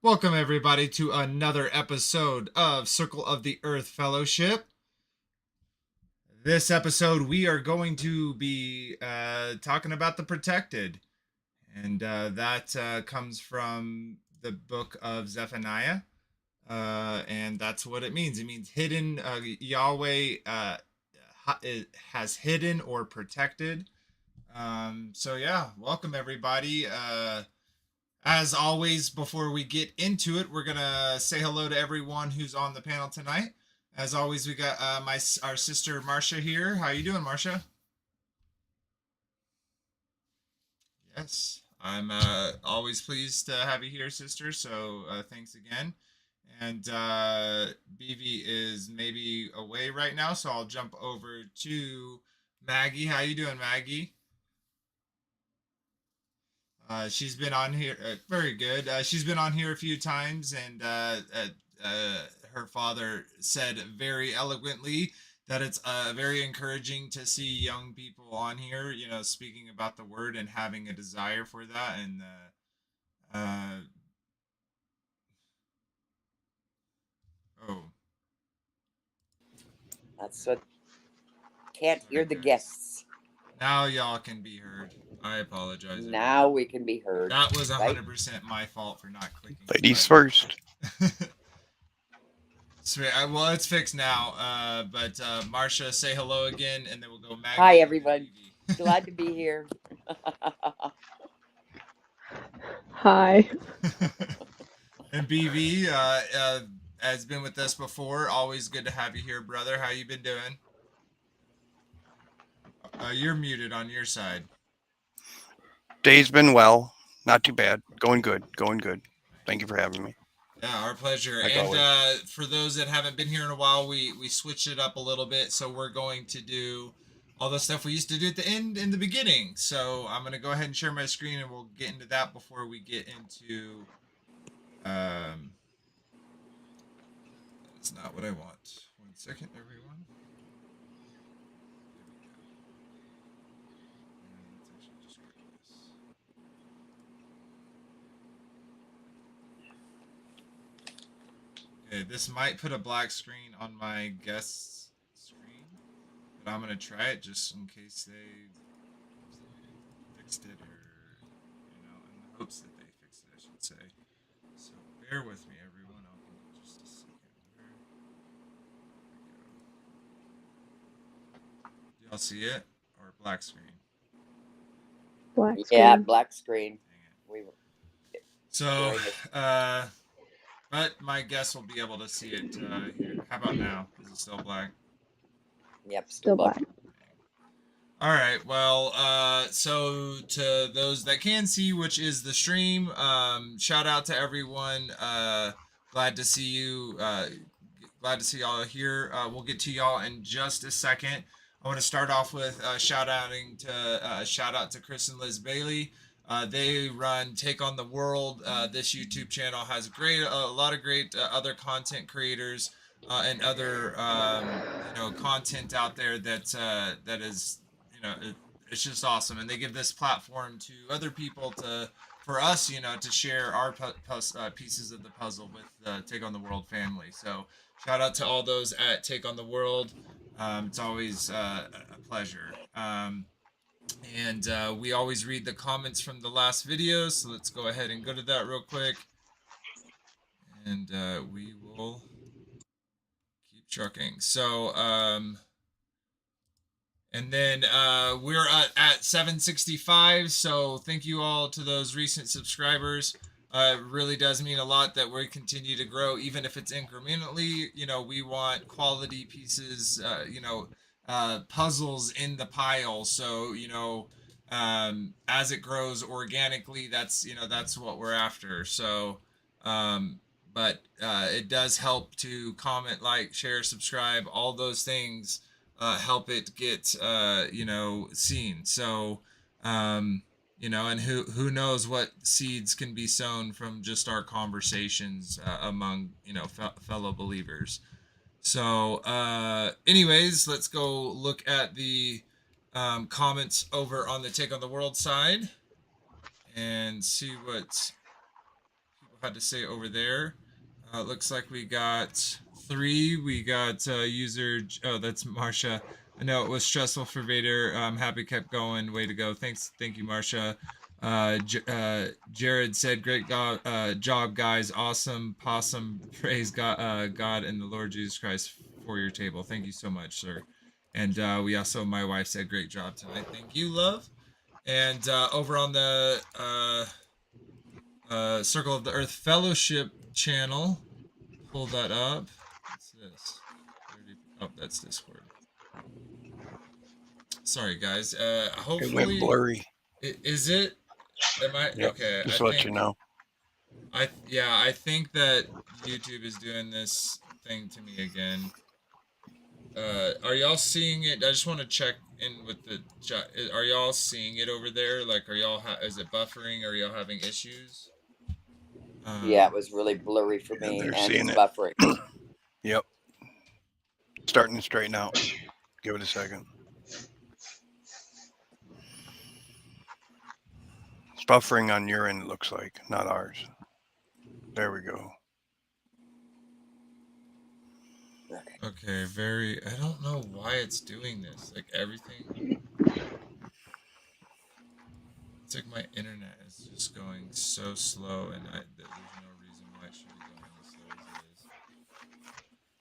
Welcome, everybody, to another episode of Circle of the Earth Fellowship. This episode, we are going to be talking about the protected. And that comes from the Book of Zephaniah. And that's what it means. It means hidden. Yahweh has hidden or protected. So, yeah, welcome, everybody. As always, before we get into it, we're going to say hello to everyone who's on the panel tonight. As always, we got our sister Marcia here. How you doing, Marcia? Yes, I'm always pleased to have you here, sister. So thanks again. And BV is maybe away right now, so I'll jump over to Maggie. How you doing, Maggie? She's been on here, very good. She's been on here a few times, and her father said very eloquently that it's very encouraging to see young people on here, you know, speaking about the word and having a desire for that. And that's what can't hear the guests. Now y'all can be heard. I apologize. Now we can be heard. That was 100% my fault for not clicking. Ladies first. Sweet. Well, it's fixed now. But Marcia, say hello again, and then we'll go Maggie. Hi, everyone. Glad to be here. Hi. And BV has been with us before. Always good to have you here, brother. How you been doing? You're muted on your side. Day's been well. Not too bad. Going good. Going good. Thank you for having me. Yeah, our pleasure. Like and for those that haven't been here in a while, we switched it up a little bit. So we're going to do all the stuff we used to do at the end in the beginning. So I'm going to go ahead and share my screen, and we'll get into that before we get into... That's not what I want. 1 second, everyone. Okay, this might put a black screen on my guest's screen, but I'm gonna try it just in case they fixed it, or you know, in the hopes that they fixed it, I should say. So bear with me, everyone. I'll give it just a second. Do y'all see it, or black screen? Black screen. Yeah, black screen. So, but my guest will be able to see it here. How about now? Is it still black? Yep, Still black. All right. Well, so to those that can see, which is the stream, shout out to everyone. Glad to see you. Glad to see y'all here. We'll get to y'all in just a second. I want to start off with shout out to Chris and Liz Bailey. They run Take on the World. This YouTube channel has a lot of great other content creators. and other content out there that is it's just awesome, and they give this platform to other people for us to share our pieces of the puzzle with Take on the World family. So shout out to all those at Take on the World. It's always a pleasure. And we always read the comments from the last video, so let's go ahead and go to that real quick, and we will keep trucking. So and then we're at 765, so thank you all to those recent subscribers. It really does mean a lot that we continue to grow, even if it's incrementally. We want quality pieces, puzzles in the pile. So, as it grows organically, that's what we're after. So, um, but it does help to comment, like, share, subscribe, all those things help it get seen. So and who knows what seeds can be sown from just our conversations among fellow believers. So anyways, let's go look at the comments over on the Take on the World side and see what people had to say over there. Looks like we got 3. We got user. Oh, that's Marsha. I know it was stressful for Vader. I'm happy kept going. Way to go. Thank you, Marsha. Jared said, "Great job, guys. Awesome possum. Praise God and the Lord Jesus Christ for your table. Thank you so much, sir." And we also, my wife said, "Great job tonight. Thank you, love." And over on the Circle of the Earth Fellowship channel, pull that up. What's this? Oh, that's Discord. Sorry, guys. It went Hopefully, blurry. is it? Am I Yep. okay? Just I let think you know. I think that YouTube is doing this thing to me again. Are y'all seeing it? I just want to check in with the chat. Are y'all seeing it over there? Like, are y'all is it buffering? Are y'all having issues? Yeah, it was really blurry for Yeah, me, they're and seeing it's it. buffering. Yep. Starting to straighten out. Give it a second. It's buffering on your end, it looks like, not ours. There we go. Okay, I don't know why it's doing this. Like, everything. It's like my internet is just going so slow, and there's no reason why it should be going as slow as it is.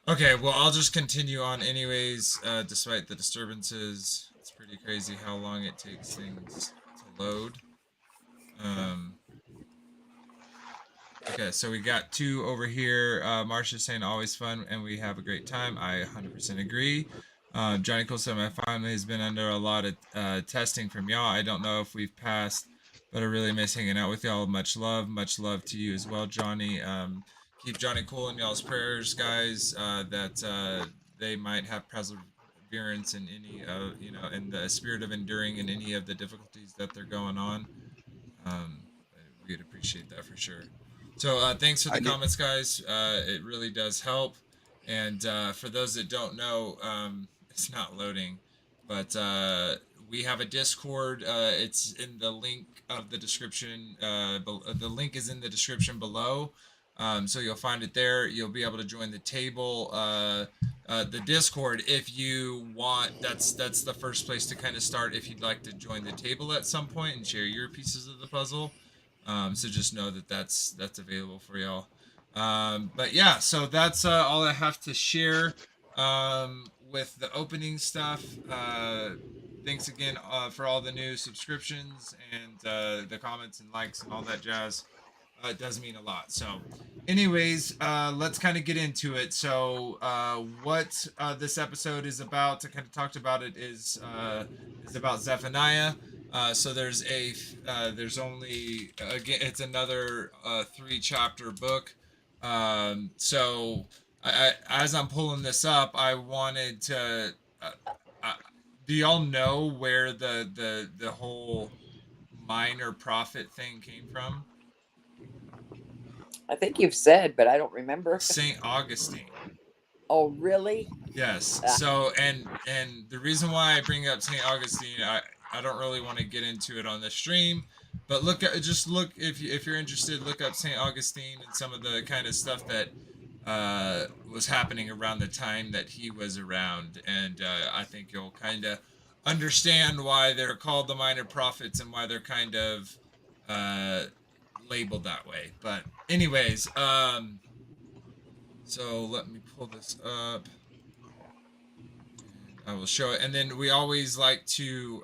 Okay, well, I'll just continue on anyways, despite the disturbances. It's pretty crazy how long it takes things to load. Okay, so we got 2 over here. Marsha's saying always fun and we have a great time. I 100% agree. Johnny Cole said my family has been under a lot of testing from y'all. I don't know if we've passed, but I really miss hanging out with y'all. Much love to you as well, Johnny. Keep Johnny Cole in y'all's prayers, guys. That they might have perseverance in any in the spirit of enduring in any of the difficulties that they're going on. We'd appreciate that for sure. So thanks for the comments, guys. It really does help. And for those that don't know, it's not loading, but we have a Discord. It's in the link of the description. The link is in the description below. So you'll find it there. You'll be able to join the table, the Discord, if you want. That's the first place to kind of start if you'd like to join the table at some point and share your pieces of the puzzle. So just know that that's available for y'all. But yeah, so that's all I have to share with the opening stuff. Thanks again for all the new subscriptions and the comments and likes and all that jazz. It does mean a lot. So anyways, let's kind of get into it. So what this episode is about, I kind of talked about it, is about Zephaniah. So there's only, again, it's another 3-chapter book. So as I'm pulling this up, I wanted to do y'all know where the whole minor prophet thing came from? I think you've said, but I don't remember. Saint Augustine. Oh, really? Yes. So and the reason why I bring up St. Augustine, I don't really want to get into it on the stream, but look if you're interested, look up St. Augustine and some of the kind of stuff that was happening around the time that he was around, and I think you'll kind of understand why they're called the minor prophets and why they're kind of uh labeled that way. But anyways, so let me pull this up. I will show it, and then we always like to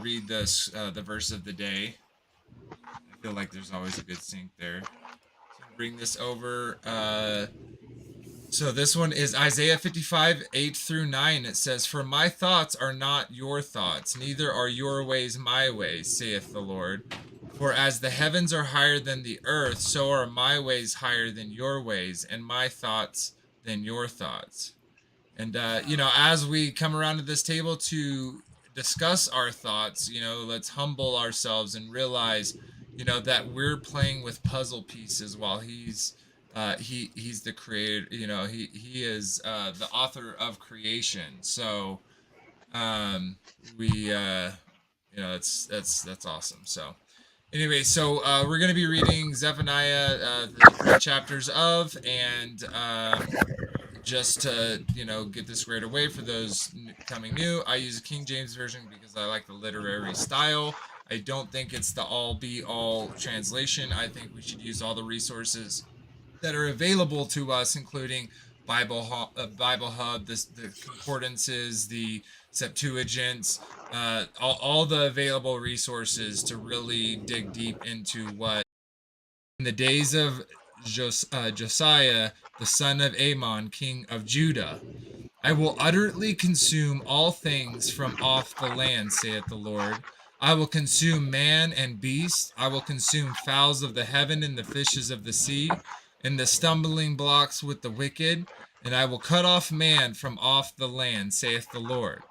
read this the verse of the day. I feel like there's always a good sync there. So bring this over. So this one is Isaiah 55, 8 through 9. It says, "For my thoughts are not your thoughts, neither are your ways my ways, saith the Lord. For as the heavens are higher than the earth, so are my ways higher than your ways, and my thoughts than your thoughts." And, as we come around to this table to discuss our thoughts, let's humble ourselves and realize, that we're playing with puzzle pieces while he's the creator, he is the author of creation. So, that's awesome. So, anyway, so we're going to be reading Zephaniah, the 3 chapters of, and just to get this squared away for those coming new, I use a King James version because I like the literary style. I don't think it's the all be all translation. I think we should use all the resources that are available to us, including Bible Hub, the concordances, the Septuagints, all the available resources to really dig deep into what in the days of Josiah, the son of Ammon, king of Judah, I will utterly consume all things from off the land, saith the Lord. I will consume man and beast. I will consume fowls of the heaven and the fishes of the sea, and the stumbling blocks with the wicked. And I will cut off man from off the land, saith the Lord.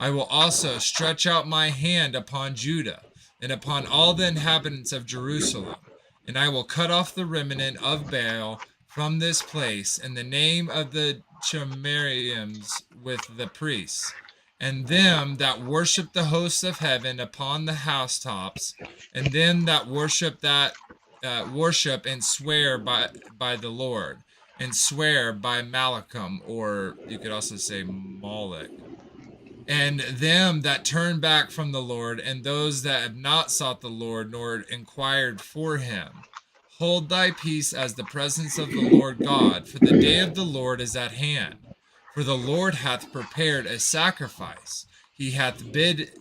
I will also stretch out my hand upon Judah and upon all the inhabitants of Jerusalem, and I will cut off the remnant of Baal from this place, in the name of the Chemarims with the priests, and them that worship the hosts of heaven upon the housetops, and them that worship and swear by the Lord, and swear by Malachim, or you could also say Moloch, and them that turn back from the Lord, and those that have not sought the Lord, nor inquired for him. Hold thy peace as the presence of the Lord God, for the day of the Lord is at hand. For the Lord hath prepared a sacrifice. He hath bid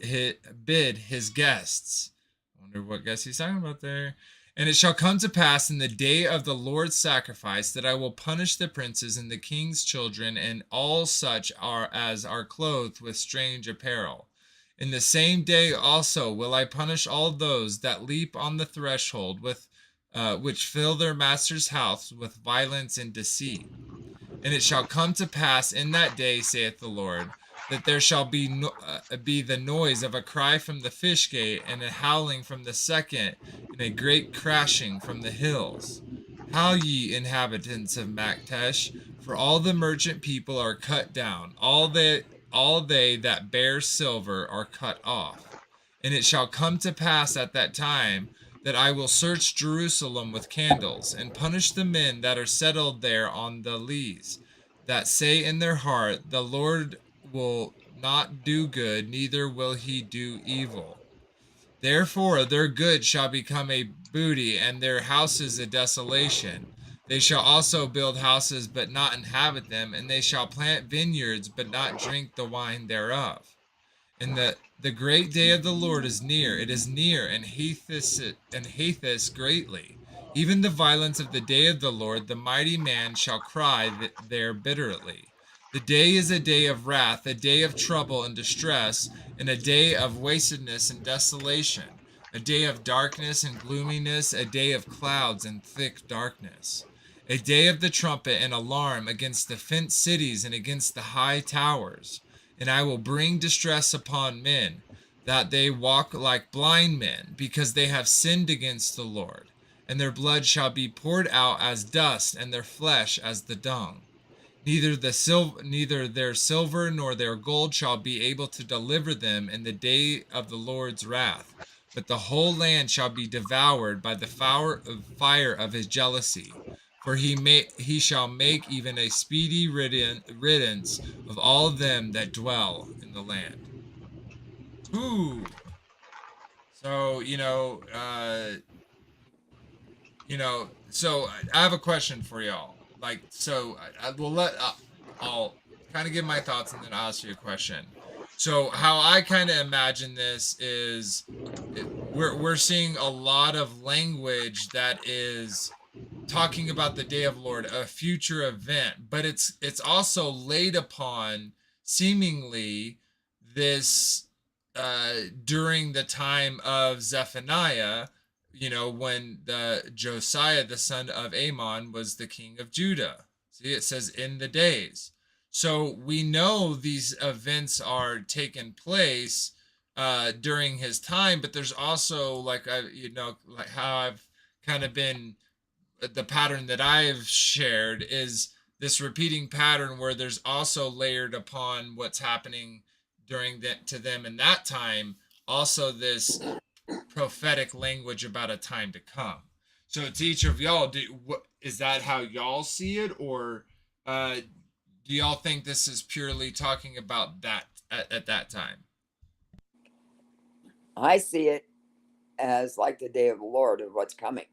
his guests. I wonder what guests he's talking about there. And it shall come to pass in the day of the Lord's sacrifice that I will punish the princes and the king's children and all such as are clothed with strange apparel. In the same day also will I punish all those that leap on the threshold which fill their master's house with violence and deceit. And it shall come to pass in that day, saith the Lord, that there shall be the noise of a cry from the fish gate, and a howling from the second, and a great crashing from the hills. Howl ye inhabitants of Maktesh, for all the merchant people are cut down, all they that bear silver are cut off. And it shall come to pass at that time that I will search Jerusalem with candles, and punish the men that are settled there on the lees, that say in their heart, the Lord will not do good, neither will he do evil. Therefore their good shall become a booty, and their houses a desolation. They shall also build houses, but not inhabit them, and they shall plant vineyards, but not drink the wine thereof. And the great day of the Lord is near. It is near, and hateth greatly. Even the violence of the day of the Lord, the mighty man shall cry there bitterly. The day is a day of wrath, a day of trouble and distress, and a day of wastedness and desolation, a day of darkness and gloominess, a day of clouds and thick darkness, a day of the trumpet and alarm against the fenced cities and against the high towers. And I will bring distress upon men, that they walk like blind men, because they have sinned against the Lord. and their blood shall be poured out as dust, and their flesh as the dung. Neither their silver nor their gold shall be able to deliver them in the day of the Lord's wrath, but the whole land shall be devoured by the fire of his jealousy. For he shall make even a speedy riddance of all them that dwell in the land. Ooh. So, so I have a question for y'all. Like, so I will I'll kind of give my thoughts and then I'll ask you a question. So, how I kind of imagine this is we're seeing a lot of language that is talking about the day of Lord, a future event, but it's also laid upon seemingly this during the time of Zephaniah, when the Josiah, the son of Ammon, was the king of Judah. See, it says in the days. So we know these events are taking place during his time, but there's also like like how I've kind of been the pattern that I've shared is this repeating pattern where there's also layered upon what's happening during that to them in that time, also this prophetic language about a time to come. So to each of y'all, is that how y'all see it, or do y'all think this is purely talking about that at that time? I see it as like the day of the Lord of what's coming.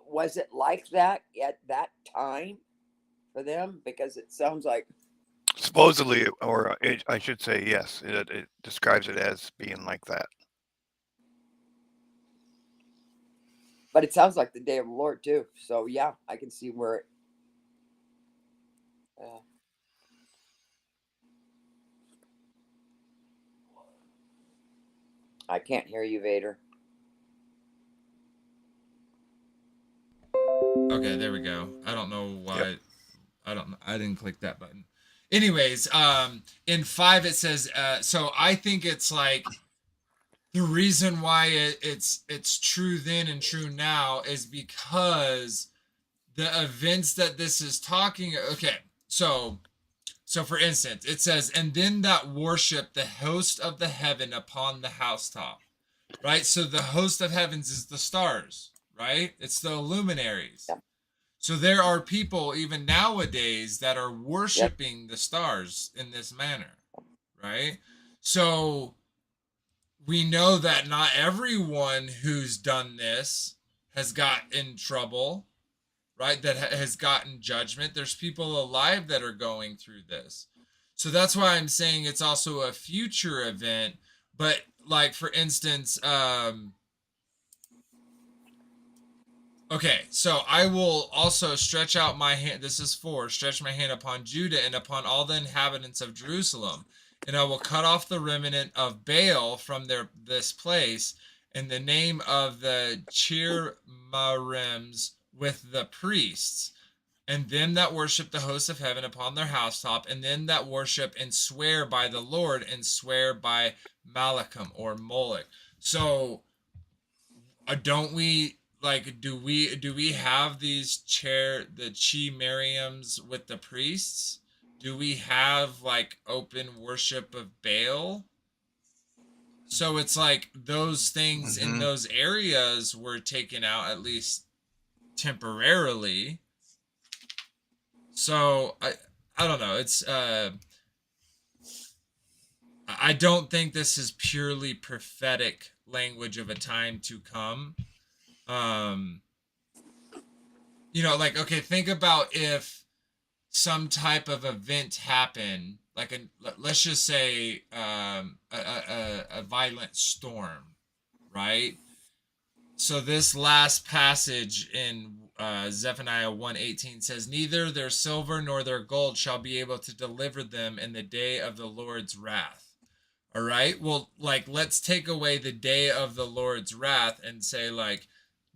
Was it like that at that time for them? Because it sounds like supposedly, or I should say, yes, it describes it as being like that. but it sounds like the day of the Lord too. So yeah, I can see where it. I can't hear you, Vader. Okay, there we go. I don't know why. Yep. I didn't click that button. Anyways, in 5 it says so I think it's like the reason why it's true then and true now is because the events that this is talking. Okay, so for instance, it says, and then that worship the host of the heaven upon the housetop, right? So the host of heavens is the stars, right? It's the luminaries. Yep. So there are people even nowadays that are worshiping the stars in this manner, right? So we know that not everyone who's done this has got in trouble, right? That has gotten judgment. There's people alive that are going through this. So that's why I'm saying it's also a future event. But like, for instance, okay, so I will also stretch out my hand. This is 4. Stretch my hand upon Judah and upon all the inhabitants of Jerusalem, and I will cut off the remnant of Baal from this place, in the name of the Chirmarims with the priests, and them that worship the hosts of heaven upon their housetop, and them that worship and swear by the Lord and swear by Malachim or Moloch. So, don't we like? Do we have these the Chi Miriams with the priests? Do we have like open worship of Baal? So it's like those things in those areas were taken out, at least temporarily. So I don't know. It's I don't think this is purely prophetic language of a time to come. Like, okay, think about if some type of event happened, like let's just say a violent storm, right? So this last passage in Zephaniah 1:18 says, neither their silver nor their gold shall be able to deliver them in the day of the Lord's wrath. All right, well, like, let's take away the day of the Lord's wrath and say, like,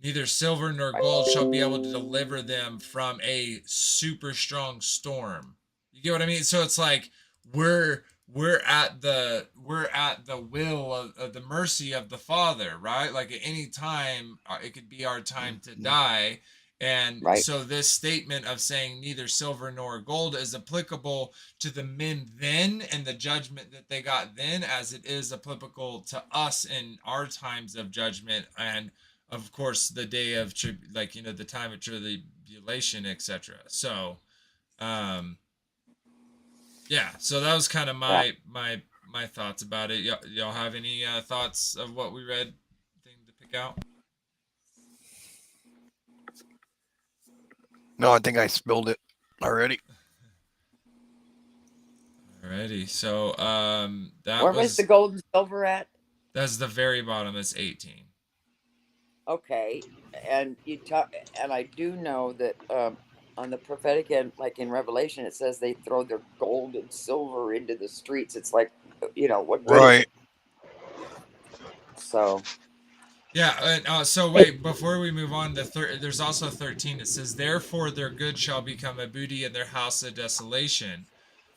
neither silver nor gold shall be able to deliver them from a super strong storm. You get what I mean? So it's like we're we're at the will of the mercy of the Father, right? Like at any time, it could be our time to die. And Right. so this statement of saying neither silver nor gold is applicable to the men then and the judgment that they got then, as it is applicable to us in our times of judgment, and of course the day of the time of tribulation, etc. So um yeah, so that was kind of Yeah. my thoughts about it. Y'all have any thoughts of what we read? Thing to pick out? No, I think I spilled it already. Alrighty, so Where was the gold and silver at? that's the very bottom. It's 18. Okay, and you talk, and I do know that on the prophetic end, like in Revelation, it says they throw their gold and silver into the streets. It's like, what good is Right. it? So Yeah, and so wait, before we move on, there's also 13. It says, "Therefore their good shall become a booty, and their house a desolation.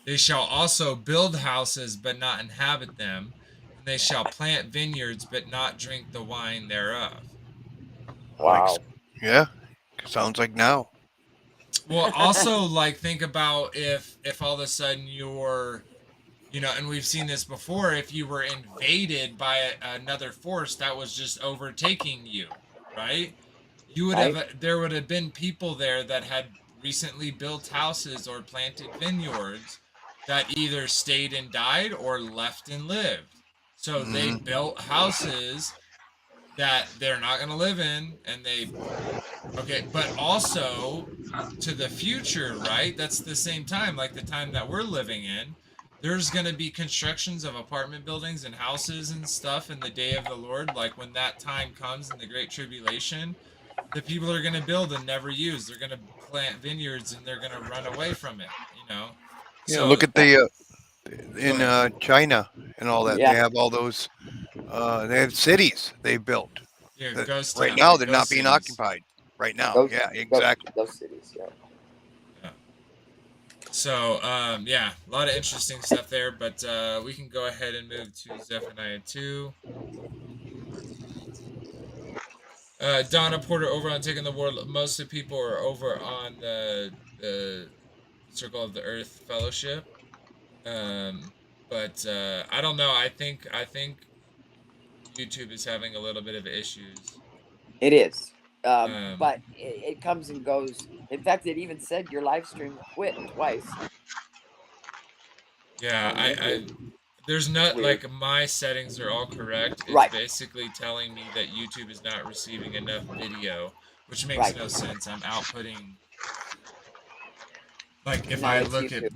They shall also build houses, but not inhabit them, and they shall plant vineyards, but not drink the wine thereof." Like, wow, yeah, sounds like now. Well, also like think about if all of a sudden and we've seen this before, if you were invaded by another force that was just overtaking you, right? You would right, have There would have been people there that had recently built houses or planted vineyards that either stayed and died or left and lived. So they Mm, built houses that they're not going to live in, and okay, but also to the future, right? That's the same time, like the time that we're living in. There's going to be constructions of apartment buildings and houses and stuff in the day of the Lord. Like when that time comes in the Great Tribulation, the people are going to build and never use. They're going to plant vineyards and they're going to run away from it. yeah, So look at yeah, the go in ahead. China and all that. They yeah, have all those. They have cities they built Yeah, that ghost right town, now yeah, they're ghost not being cities. occupied. Right now, those, yeah, those, exactly. those cities, yeah. Yeah. So, yeah, a lot of interesting stuff there, but we can go ahead and move to Zephaniah 2. Donna Porter over on Taking the World. Most of the people are over on the Circle of the Earth Fellowship. Um, but I don't know. I think YouTube is having a little bit of issues. It is, Um, but it comes and goes. In fact, it even said your live stream quit twice yeah, on YouTube. I there's It's not weird, like my settings are all correct. It's right? basically telling me that YouTube is not receiving enough video, which makes Right. no sense. I'm outputting like No, it's YouTube.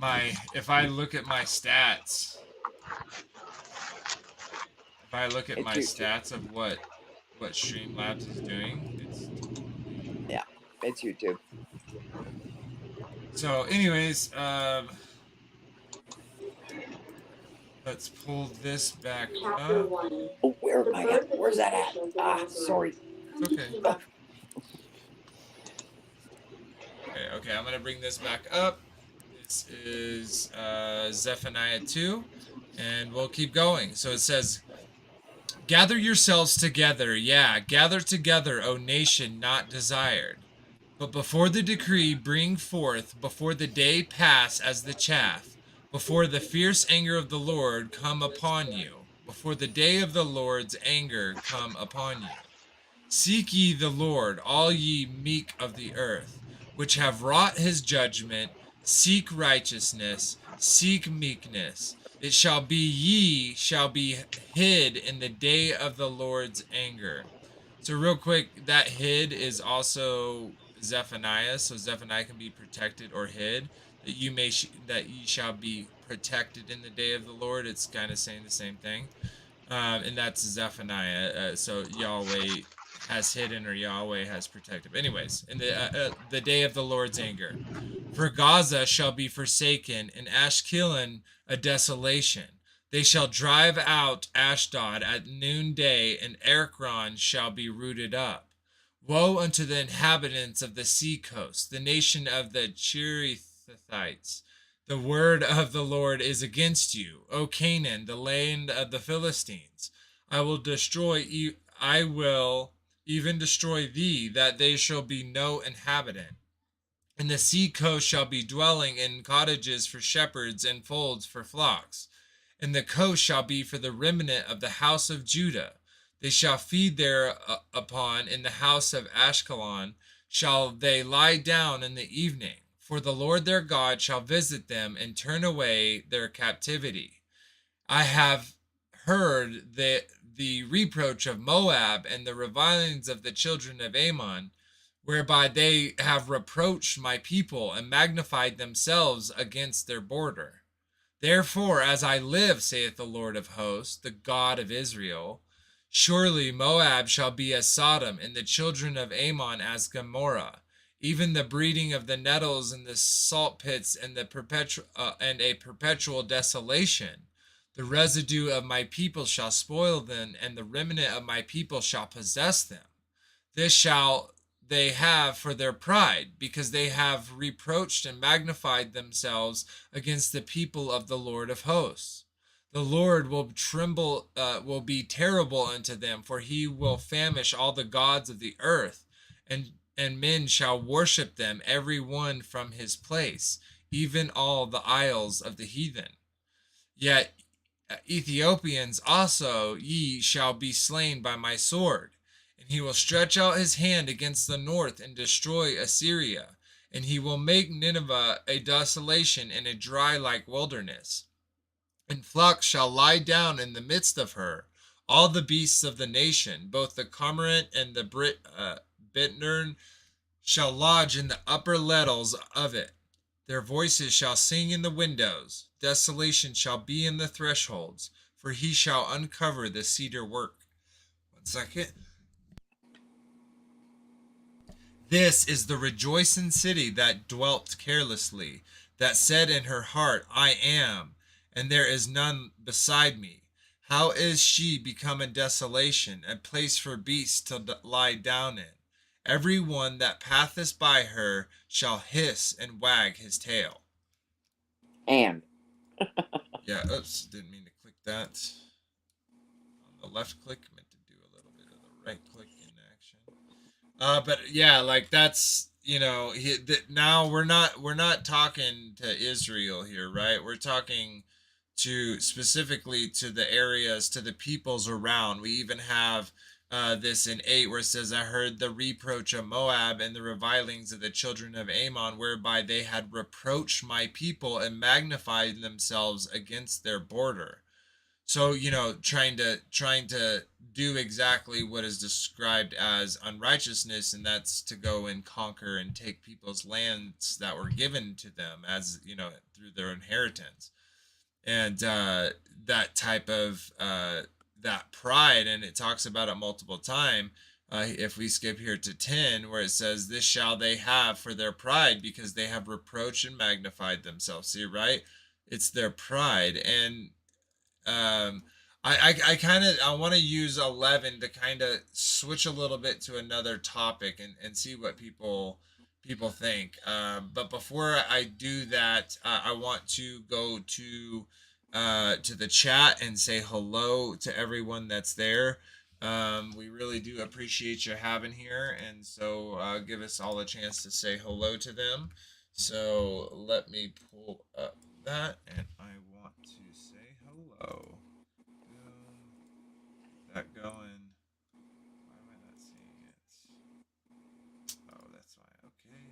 if I look at my stats, if I look at It's my YouTube. stats of what Streamlabs is doing, it's totally Yeah, it's YouTube. so. Anyways, let's pull this back up. Oh, where am I at? Where's that at? Ah, sorry. It's okay. Oh, Okay, I'm gonna bring this back up. This is Zephaniah 2, and we'll keep going. So it says, "Gather yourselves together, yeah, gather together, O nation not desired. But before the decree bring forth, before the day pass as the chaff, before the fierce anger of the Lord come upon you, before the day of the Lord's anger come upon you. Seek ye the Lord, all ye meek of the earth, which have wrought his judgment. Seek righteousness, seek meekness. It shall be ye shall be hid in the day of the Lord's anger." So real quick, that hid is also Zephaniah. So Zephaniah can be protected or hid. That ye shall be protected in the day of the Lord. It's kind of saying the same thing. And that's Zephaniah. So Yahweh has hidden or Yahweh has protected. Anyways, in the day of the Lord's anger, for Gaza shall be forsaken, and Ashkelon a desolation. They shall drive out Ashdod at noonday, and Ekron shall be rooted up. Woe unto the inhabitants of the sea coast, the nation of the Cherethites. The word of the Lord is against you, O Canaan, the land of the Philistines. I will even destroy thee, that there shall be no inhabitant. And the sea coast shall be dwelling in cottages for shepherds and folds for flocks. And the coast shall be for the remnant of the house of Judah. They shall feed thereupon in the house of Ashkelon, shall they lie down in the evening. For the Lord their God shall visit them and turn away their captivity. I have heard the reproach of Moab and the revilings of the children of Ammon, whereby they have reproached my people and magnified themselves against their border. Therefore, as I live, saith the Lord of hosts, the God of Israel, surely Moab shall be as Sodom, and the children of Ammon as Gomorrah, even the breeding of the nettles and the salt pits and a perpetual desolation. The residue of my people shall spoil them, and the remnant of my people shall possess them. This shall they have for their pride, because they have reproached and magnified themselves against the people of the Lord of hosts. The Lord will be terrible unto them, for he will famish all the gods of the earth, and men shall worship them, every one from his place, even all the isles of the heathen. Yet Ethiopians also ye shall be slain by my sword. And he will stretch out his hand against the north and destroy Assyria. And he will make Nineveh a desolation and a dry like wilderness. And flocks shall lie down in the midst of her. All the beasts of the nation, both the cormorant and the bittern, shall lodge in the upper levels of it. Their voices shall sing in the windows. Desolation shall be in the thresholds, for he shall uncover the cedar work. 1 second. This is the rejoicing city that dwelt carelessly, that said in her heart, I am, and there is none beside me. How is she become a desolation, a place for beasts to lie down in? Every one that passeth by her shall hiss and wag his tail. And Yeah, oops, didn't mean to click that. On the left click, meant to do a little bit of the right click in action. But yeah, like that's now we're not talking to Israel here, right? We're talking to specifically to the areas, to the peoples around. We even have this in 8 where it says, I heard the reproach of Moab and the revilings of the children of Ammon, whereby they had reproached my people and magnified themselves against their border. So trying to do exactly what is described as unrighteousness, and that's to go and conquer and take people's lands that were given to them as through their inheritance. And that type of that pride, and it talks about it multiple times. If we skip here to 10, where it says, this shall they have for their pride, because they have reproached and magnified themselves. See, right? It's their pride. And um I want to use 11 to kind of switch a little bit to another topic and see what people think. But before I do that, I want to go to the chat and say hello to everyone that's there. We really do appreciate you having here, and so give us all a chance to say hello to them. So let me pull up that, and I want to say hello. Boom. That going. Why am I not seeing it? Oh, that's why. Okay.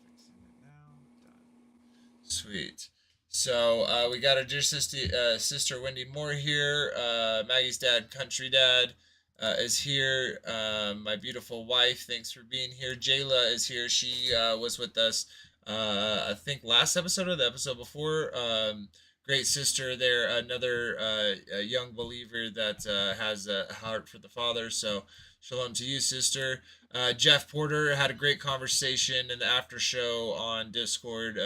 Fixing it now. Done. Sweet. So we got our dear sister Wendy Moore here. Maggie's dad, Country Dad, is here. My beautiful wife, thanks for being here. Jayla is here. She was with us, I think, last episode or the episode before. Great sister there, another a young believer that has a heart for the Father. So shalom to you, sister. Jeff Porter had a great conversation in the after show on Discord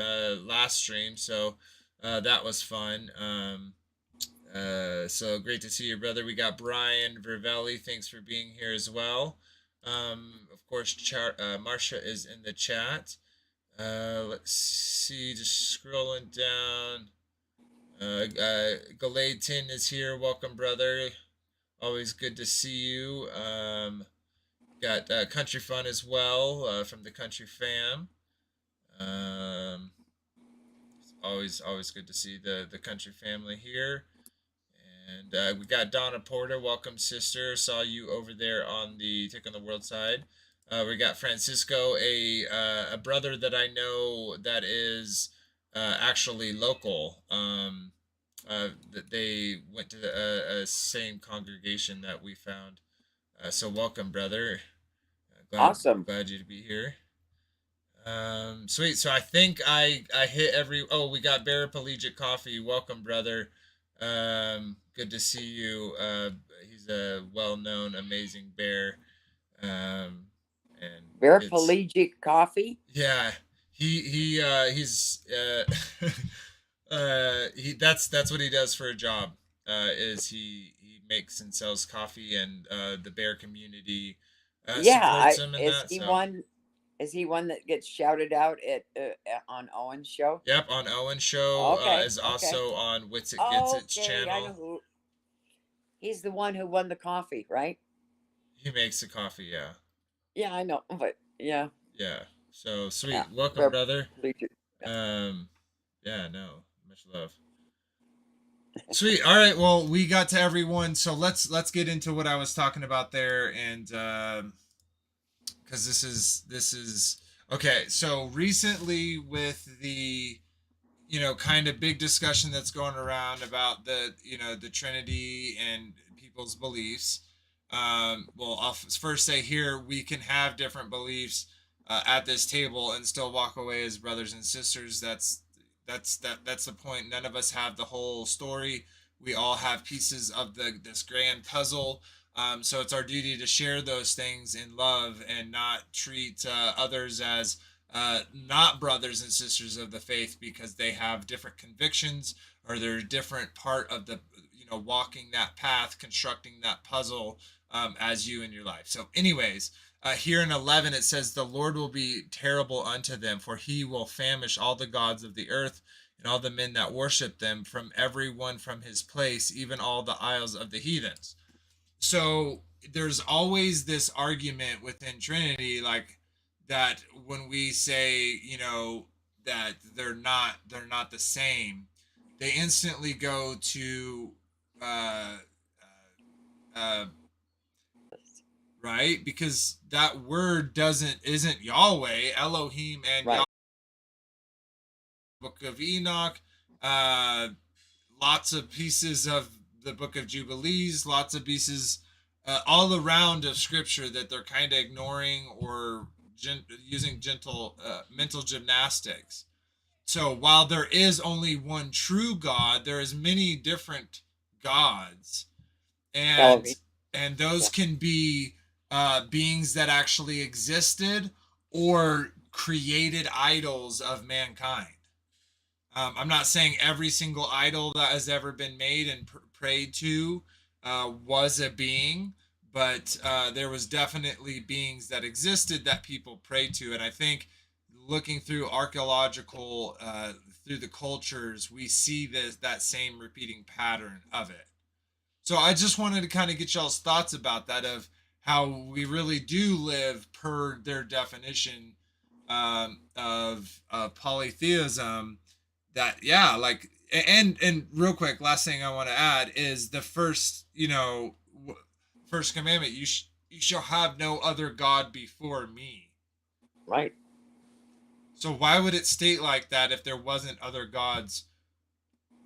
last stream, so that was fun. So great to see you, brother. We got Brian Vervelli. Thanks for being here as well. Of course, Marcia is in the chat. Let's see, just scrolling down. Galayton is here. Welcome, brother. Always good to see you. Got Country Fun as well from the Country Fam. It's always good to see the Country family here. And we got Donna Porter. Welcome, sister. Saw you over there on the Tick on the World side. We got Francisco, a brother that I know that is actually local. That they went to the same congregation that we found. So welcome, brother. Awesome. Glad you to be here. Sweet. So I think I hit every. Oh, we got Bear Pelagic Coffee. Welcome, brother. Good to see you. He's a well-known, amazing bear. And Bear it's Pelagic Coffee. yeah. He's he that's what he does for a job. Is he makes and sells coffee, and the bear community supports him in is that. he So. one? Is he one that gets shouted out at on Owen's show? Yep, on Owen's show. Okay, Is also on Wits It Gets It's okay, I know channel. who. He's the one who won the coffee, right? He makes the coffee, yeah. Yeah, I know, but yeah. Yeah. So sweet. Yeah, Welcome, Bear brother. Pelagic. Yeah, no. Much love. Sweet. All right. Well, we got to everyone, so let's get into what I was talking about there, and because this is okay. So recently, with the kind of big discussion that's going around about the Trinity and people's beliefs. Well, I'll first say here we can have different beliefs at this table and still walk away as brothers and sisters. That's the point. None of us have the whole story. We all have pieces of this grand puzzle. So it's our duty to share those things in love and not treat others as not brothers and sisters of the faith because they have different convictions or they're a different part of the walking that path, constructing that puzzle as you in your life. So anyways, here in 11 it says the Lord will be terrible unto them, for he will famish all the gods of the earth and all the men that worship them, from every one from his place, even all the isles of the heathens. So there's always this argument within Trinity, like that when we say, that they're not the same, they instantly go to uh, right, because that word isn't Yahweh, Elohim, and Right. Yahweh. Book of Enoch, lots of pieces of the Book of Jubilees, lots of pieces all around of Scripture that they're kind of ignoring or using gentle mental gymnastics. So while there is only one true God, there is many different gods, and Elohim. and those Yeah. can be beings that actually existed or created idols of mankind. I'm not saying every single idol that has ever been made and prayed to was a being, but there was definitely beings that existed that people prayed to. And I think looking through archaeological, through the cultures, we see that same repeating pattern of it. So I just wanted to kind of get y'all's thoughts about that, of how we really do live per their definition of polytheism. That yeah, like, and real quick, last thing I want to add is the first first commandment: you shall have no other god before me. Right. So why would it state like that if there wasn't other gods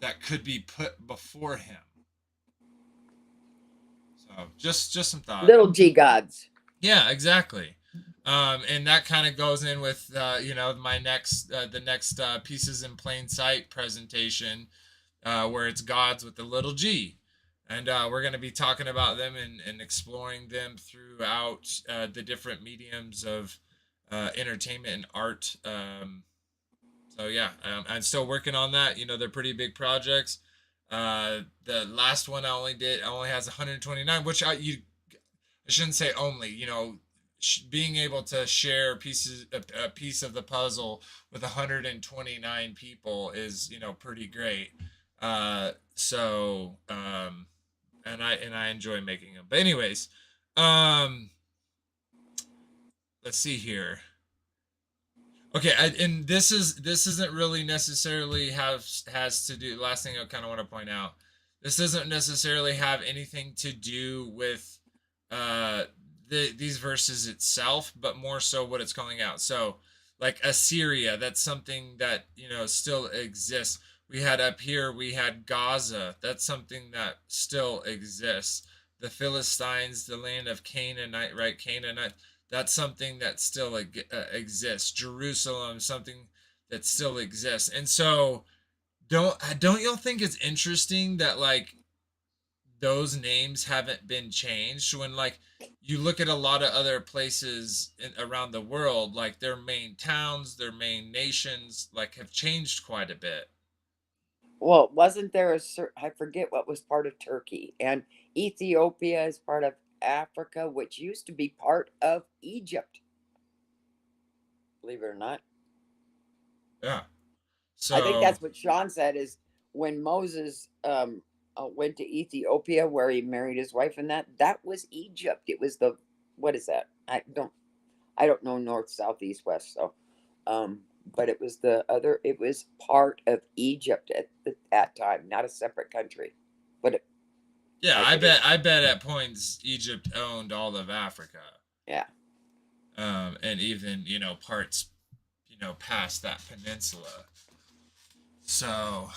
that could be put before him? So just some thought. Little g gods. Yeah, exactly. And that kind of goes in with my next the next pieces in plain sight presentation, where it's gods with the little g, and we're going to be talking about them and exploring them throughout the different mediums of entertainment and art. So yeah, I'm still working on that. They're pretty big projects. The last one I only has 129, which I shouldn't say only, being able to share a piece of the puzzle with 129 people is, you know, pretty great. So and I enjoy making them. But anyways, um let's see here. Okay, and this isn't really necessarily has to do. Last thing I kind of want to point out, this doesn't necessarily have anything to do with uh these verses itself, but more so what it's calling out. So, like Assyria, that's something that, you know, still exists. We had up here, we had Gaza. That's something that still exists. The Philistines, the land of Canaanite, right? Canaanite, that's something that still exists. Jerusalem, something that still exists. And so don't y'all think it's interesting that like those names haven't been changed when like you look at a lot of other places around the world, like their main towns, their main nations like have changed quite a bit. Well, wasn't there I forget what was part of Turkey, and Ethiopia is part of Africa, which used to be part of Egypt. Believe it or not. Yeah. I think So that's what Sean said is when Moses went to Ethiopia where he married his wife, and that was Egypt. It was the, what is that? I don't know north, south, east, west. So, but it was the other. It was part of Egypt at that time, not a separate country. But yeah, like it is. I bet at points Egypt owned all of Africa. Yeah. And even, you know, parts, you know, past that peninsula. So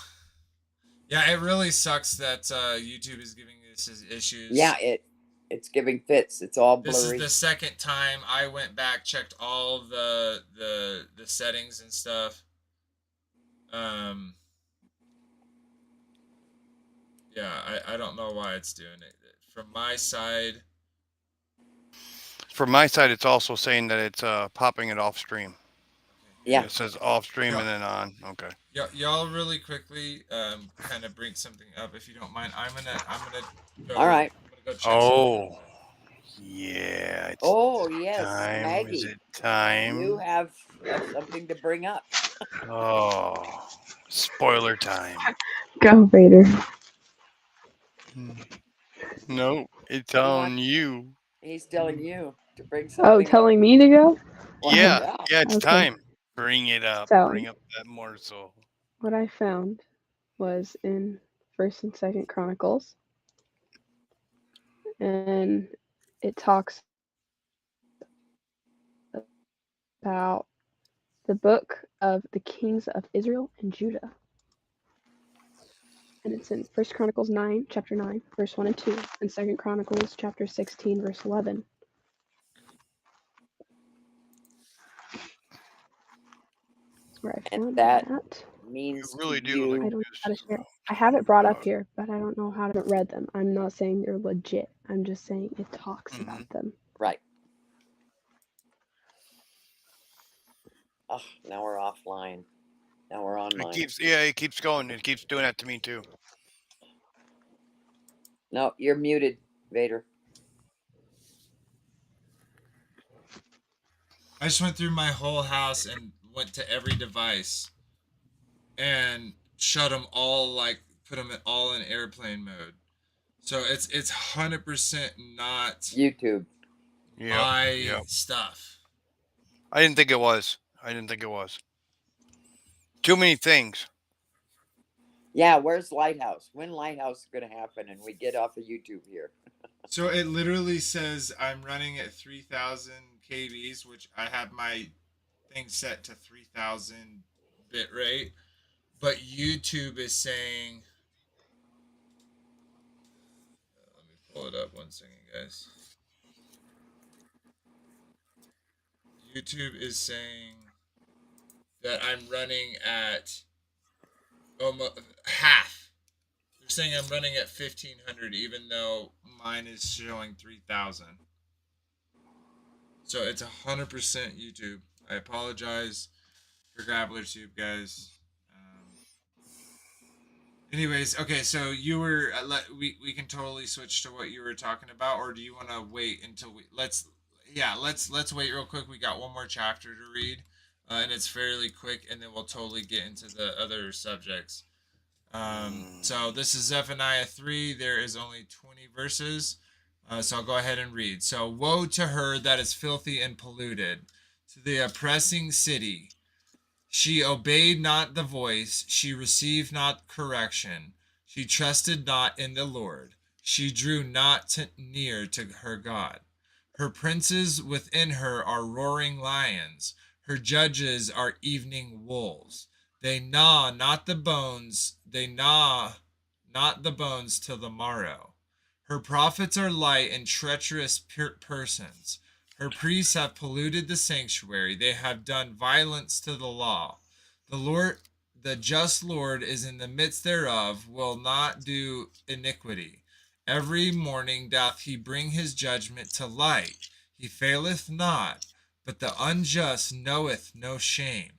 yeah, it really sucks that YouTube is giving this issues. Yeah. It's giving fits. It's all This is blurry. the second time I went back, checked all the settings and stuff. Um, yeah, I don't know why it's doing it. From my side, From my side, it's also saying that it's popping it off stream. okay, Yeah. It says off stream yeah. and then on. Okay. Y'all really quickly kind of bring something up if you don't mind. I'm gonna go. All right. I'm gonna go check. Oh, yeah. It's Oh yes, time. Is Maggie, it time? you have something to bring up. Oh, spoiler time. Go, Vader. No, it's He wants. on you. He's telling you to bring Oh, something up. telling me to go? Well, Yeah, yeah. yeah, it's Okay. time. Bring it up. So- Bring up that morsel. What I found was in First and Second Chronicles, and it talks about the book of the kings of Israel and Judah. And it's in First Chronicles 9, chapter 9, verse 1 and 2, and Second Chronicles chapter 16, verse 11. Where I And found that that. means You really to do you. look I don't know how to just share. I have it brought up here, but I don't know how to read them. I'm not saying they're legit. I'm just saying it talks about them. Right. Oh, now we're offline. Now we're online. It keeps going. It keeps doing that to me too. No, you're muted, Vader. I just went through my whole house and went to every device and shut them all, like put them all in airplane mode. So it's 100% not YouTube. my Yep. stuff. I didn't think it was. Too many things. Yeah, where's Lighthouse? When Lighthouse is going to happen and we get off of YouTube here? So it literally says I'm running at 3,000 kbs, which I have my thing set to 3,000 bit rate, but YouTube is saying. Let me pull it up 1 second, guys. YouTube is saying that I'm running at almost half. They're saying I'm running at 1,500, even though mine is showing 3,000. So it's 100% YouTube. I apologize for GrabblerTube, guys. Anyways, okay, so you were we can totally switch to what you were talking about, or do you want to wait until we let's yeah, let's wait real quick. We got one more chapter to read, and it's fairly quick, and then we'll totally get into the other subjects. So this is Zephaniah 3. There is only 20 verses. So I'll go ahead and read. So, woe to her that is filthy and polluted, to the oppressing city. She obeyed not the voice, she received not correction, she trusted not in the Lord, she drew not near to her God. Her princes within her are roaring lions, her judges are evening wolves. They gnaw not the bones, they gnaw not the bones till the morrow. Her prophets are light and treacherous persons. Her priests have polluted the sanctuary. They have done violence to the law. The Lord, the just Lord, is in the midst thereof, will not do iniquity. Every morning doth he bring his judgment to light. He faileth not, but the unjust knoweth no shame.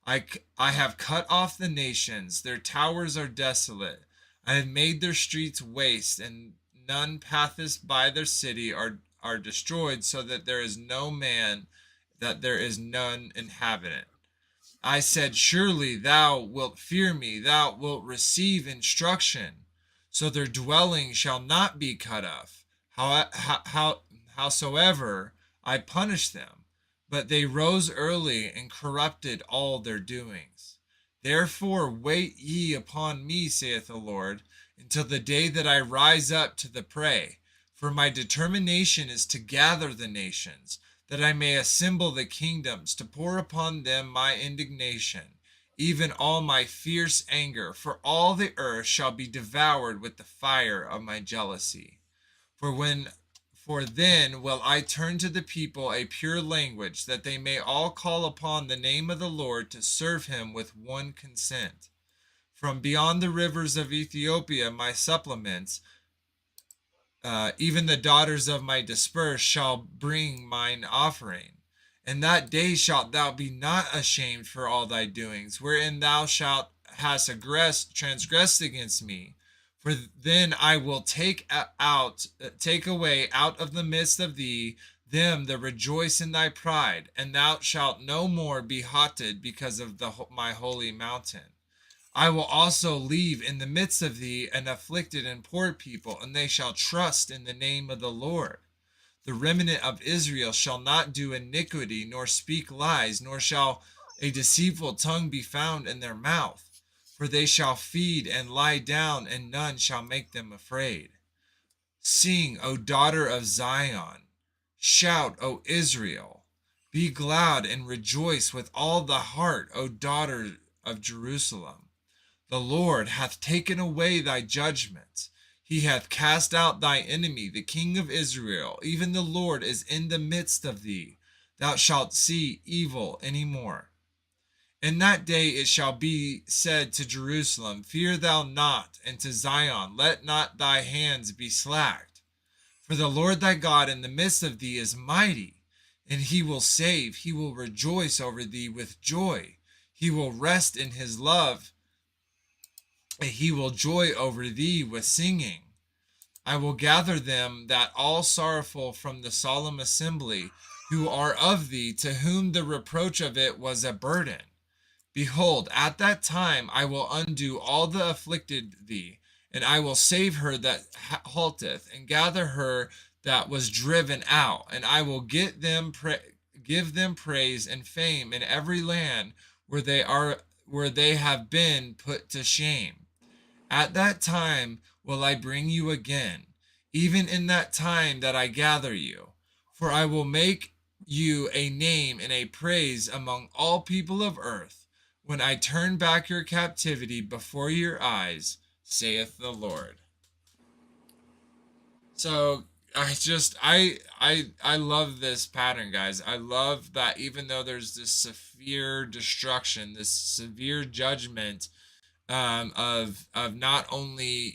I have cut off the nations, their towers are desolate. I have made their streets waste, and none passeth by their city are destroyed, so that there is no man, that there is none inhabitant. I said, surely thou wilt fear me, thou wilt receive instruction, so their dwelling shall not be cut off. Howsoever I punished them, but they rose early and corrupted all their doings. Therefore wait ye upon me, saith the Lord, until the day that I rise up to the prey. For my determination is to gather the nations, that I may assemble the kingdoms, to pour upon them my indignation, even all my fierce anger, for all the earth shall be devoured with the fire of my jealousy. For then will I turn to the people a pure language, that they may all call upon the name of the Lord to serve him with one consent. From beyond the rivers of Ethiopia my supplements, even the daughters of my dispersed shall bring mine offering. And that day shalt thou be not ashamed for all thy doings, wherein thou hast transgressed against me. For then I will take away out of the midst of thee them that rejoice in thy pride, and thou shalt no more be haughted because of my holy mountain. I will also leave in the midst of thee an afflicted and poor people, and they shall trust in the name of the Lord. The remnant of Israel shall not do iniquity, nor speak lies, nor shall a deceitful tongue be found in their mouth. For they shall feed and lie down, and none shall make them afraid. Sing, O daughter of Zion. Shout, O Israel. Be glad and rejoice with all the heart, O daughter of Jerusalem. The Lord hath taken away thy judgments. He hath cast out thy enemy, the King of Israel. Even the Lord is in the midst of thee. Thou shalt see evil any more. In that day it shall be said to Jerusalem, fear thou not, and to Zion, let not thy hands be slacked. For the Lord thy God in the midst of thee is mighty, and he will save. He will rejoice over thee with joy. He will rest in his love, and he will joy over thee with singing. I will gather them that all sorrowful from the solemn assembly, who are of thee, to whom the reproach of it was a burden. Behold, at that time I will undo all the afflicted thee, and I will save her that halteth, and gather her that was driven out, and I will give them praise and fame in every land where they have been put to shame. At that time will I bring you again, even in that time that I gather you. For I will make you a name and a praise among all people of earth, when I turn back your captivity before your eyes, saith the Lord. So I love this pattern, guys. I love that even though there's this severe destruction, this severe judgment, of not only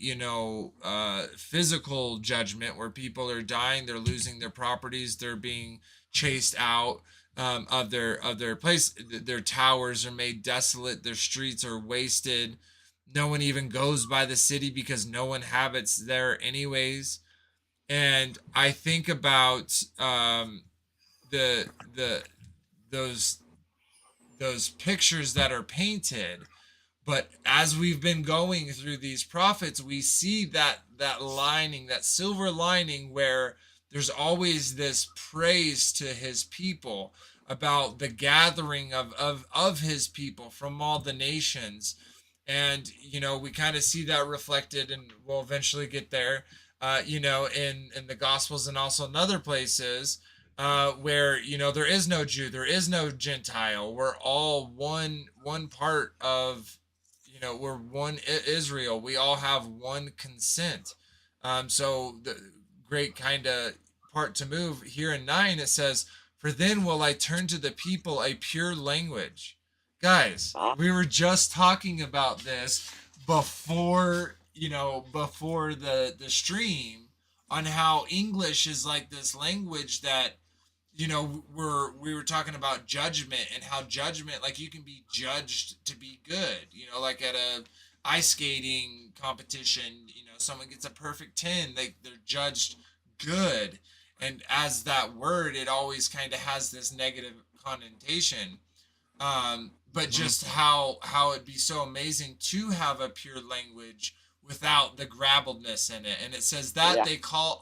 physical judgment where people are dying, they're losing their properties, they're being chased out of their place, their towers are made desolate, their streets are wasted, no one even goes by the city because no one habits there anyways. And I think about the those those pictures that are painted. But as we've been going through these prophets, we see that lining, that silver lining, where there's always this praise to his people about the gathering of his people from all the nations. And we kind of see that reflected, and we'll eventually get there, in the gospels, and also in other places, where there is no Jew, there is no Gentile. We're all one part of, we're one Israel. We all have one consent. So the great kind of part to move here in 9, it says, "For then will I turn to the people a pure language." Guys, Ah, we were just talking about this before, before the stream, on how English is like this language that, we were talking about judgment, and how judgment, like, you can be judged to be good, like at a ice skating competition, someone gets a perfect 10, they're judged good. And as that word, it always kind of has this negative connotation. But just how it'd be so amazing to have a pure language without the grabbledness in it. And it says that yeah, they call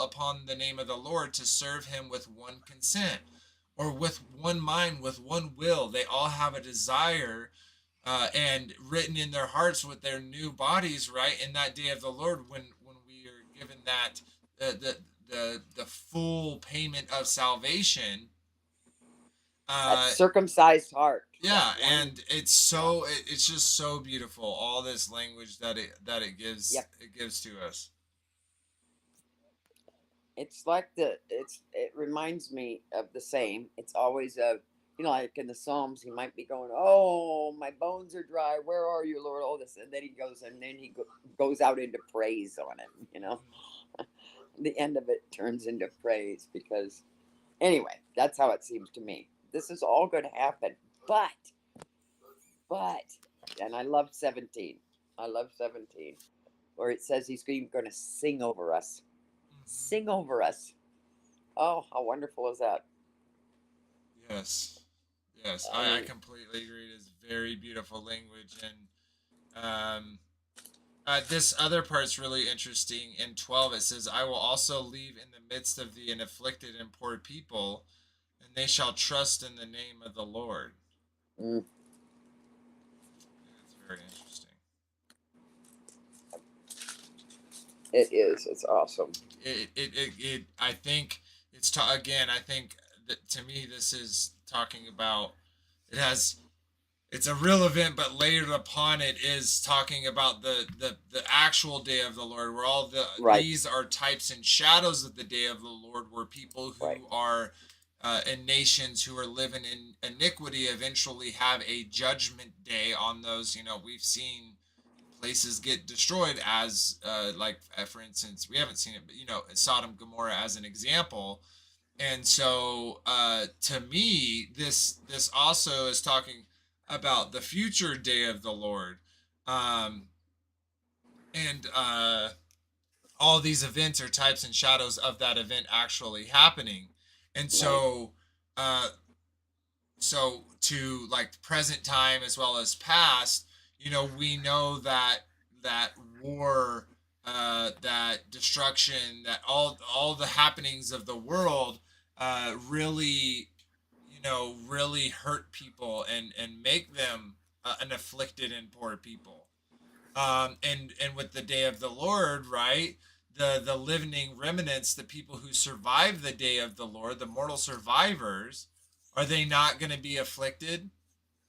upon the name of the Lord to serve him with one consent, or with one mind, with one will. They all have a desire, and written in their hearts with their new bodies, right? In that day of the Lord, when we are given that, the full payment of salvation. that uh circumcised heart, that yeah, one. and Yeah, it's just so beautiful, all this language that yep. it gives to us. It's like it reminds me of the same. It's always a, like in the Psalms, he might be going, "Oh, my bones are dry. Where are you, Lord?" All this, and then he goes out into praise on it. The end of it turns into praise because, anyway, that's how it seems to me. This is all going to happen, but but, and I love 17. I love 17, where it says he's going to sing over us, Hmm. sing over us. Oh, how wonderful is that? Yes, yes, I I mean, completely agree. It is very beautiful language. And this other part's really interesting. In 12, it says, "I will also leave in the midst of the afflicted and poor people, and they shall trust in the name of the Lord." mm, Yeah, it's very interesting. it is. It's awesome. I think again, I think that, to me, this is talking about, it has, it's a real event, but layered upon it is talking about the actual day of the Lord, where Right, these are types and shadows of the day of the Lord, where people right. who are, and nations who are living in iniquity eventually have a judgment day on those. We've seen places get destroyed, as, like, for instance, we haven't seen it, but Sodom, Gomorrah, as an example. And so, to me, this also is talking about the future day of the Lord. um and all these events are types and shadows of that event actually happening. And Right. so, uh to, like, present time as well as past, we know that war, that destruction, that all the happenings of the world, really, really hurt people, and make them, an afflicted and poor people. And with the day of the Lord, right, the living remnants, the people who survive the day of the Lord, the mortal survivors, are they not going to be afflicted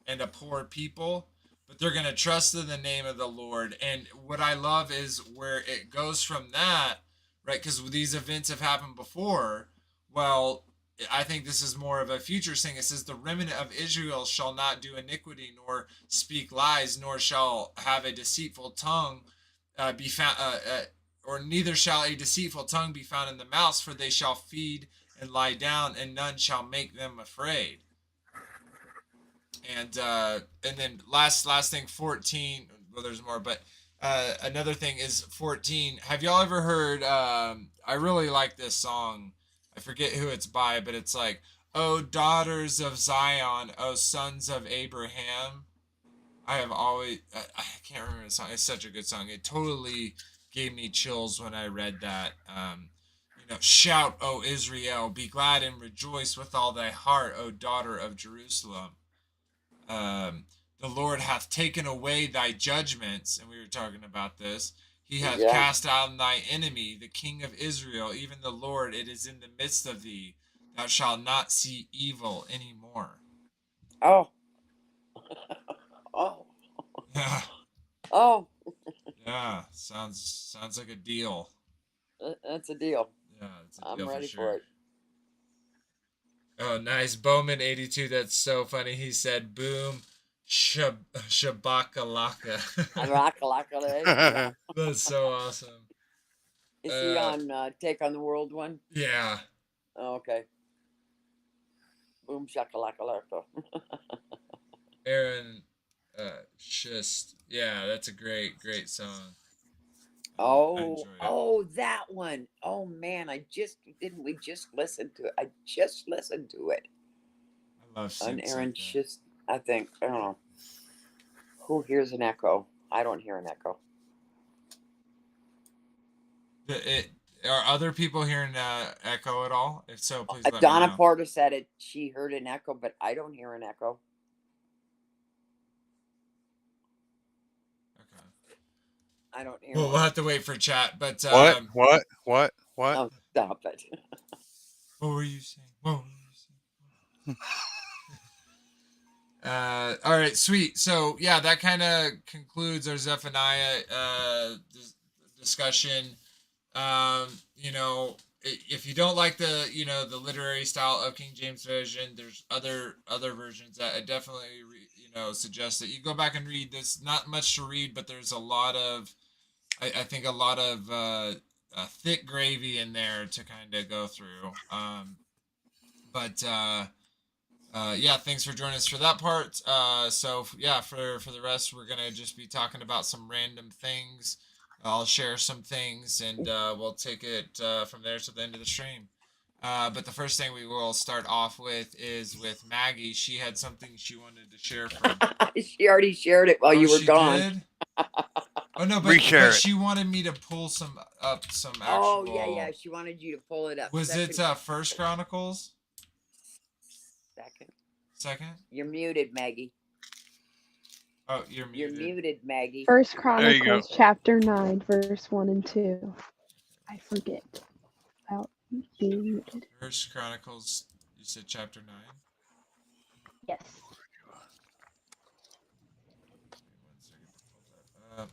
and a poor people? But they're going to trust in the name of the Lord. And what I love is where it goes from that, right? Because these events have happened before. Well, I think this is more of a future thing. It says, "The remnant of Israel shall not do iniquity, nor speak lies, nor shall have a deceitful tongue, be found, or neither shall a deceitful tongue be found in the mouths, for they shall feed and lie down, and none shall make them afraid." And then last thing, 14. Well, there's more, but another thing is 14. Have y'all ever heard? I really like this song. I forget who it's by, but it's like, "Oh daughters of Zion, oh sons of Abraham." I have always I can't remember the song. It's such a good song. It totally gave me chills when I read that. Shout, O Israel, be glad and rejoice with all thy heart, O daughter of Jerusalem. The Lord hath taken away thy judgments, and we were talking about this. He hath Yeah. cast out thy enemy, the King of Israel, even the Lord. It is in the midst of thee. Thou shalt not see evil any more. Oh. Oh. Yeah, Oh. yeah. Sounds like a deal. That's a deal. Yeah, it's a I'm deal for ready sure. for it. Oh, nice. Bowman 82. That's so funny. He said, "Boom, shabakalaka." Yeah. That's so awesome. Is he on Take on the World one? Yeah. Oh, okay. Boom shakalaka. Aaron, just yeah, that's a great song. I Oh, enjoy it. oh, that one. Oh man, we just listened to it. I just listened to it. I love On suits Aaron like that. just I think, I don't know. Who hears an echo? I don't hear an echo. Are other people hearing echo at all? If so, please let me Donna know. Porter said it. She heard an echo, but I don't hear an echo. Okay. I don't hear Well, one. we'll have to wait for chat. But What? Oh, stop it. what were you saying? What were you saying? All right, sweet. So yeah, that kind of concludes our Zephaniah discussion. If you don't like the literary style of King James version, there's other versions that I definitely suggest that you go back and read. There's not much to read, but there's a lot of I think a lot of thick gravy in there to kind of go through. But yeah, thanks for joining us for that part. So yeah, for the rest, we're gonna just be talking about some random things. I'll share some things, and we'll take it from there to the end of the stream. But the first thing we will start off with is with Maggie. She had something she wanted to share from. She already shared it while you were She gone. did. Oh no, but Reshare it. she wanted me to pull some actual. Oh yeah. She wanted you to pull it up. Was it First Chronicles? Second. Second? You're muted, Maggie. Oh, you're You're muted. muted, Maggie. First you go. Chronicles chapter 9, verse 1 and 2. I forget about being muted. First Chronicles, you said chapter 9? Yes. Give me 1 second to pull that up.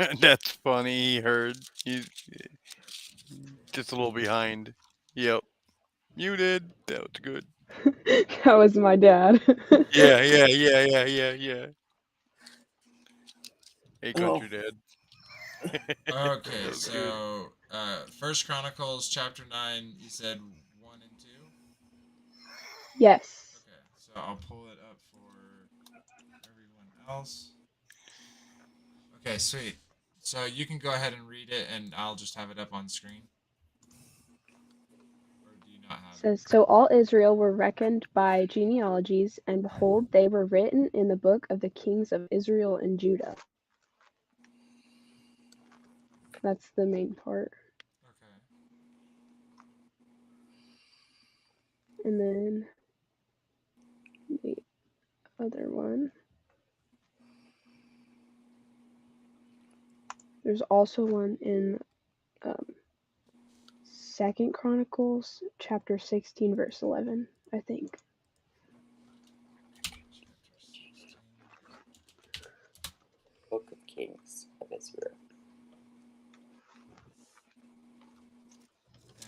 9. That's funny. He heard. He's just a little behind. Yep. Muted. That was good. That was my dad. Yeah. Hey, Oh. country dad. Okay, That was good. so First Chronicles chapter 9, you said 1 and 2? Yes. Okay, so I'll pull it up for everyone else. Okay, sweet. So you can go ahead and read it, and I'll just have it up on screen. Or do you not have it? Says, so all Israel were reckoned by genealogies, and behold, they were written in the book of the kings of Israel and Judah. That's the main part. Okay. And then the other one. There's also one in Second Chronicles chapter 16, verse 11, I think. Book of Kings of Israel.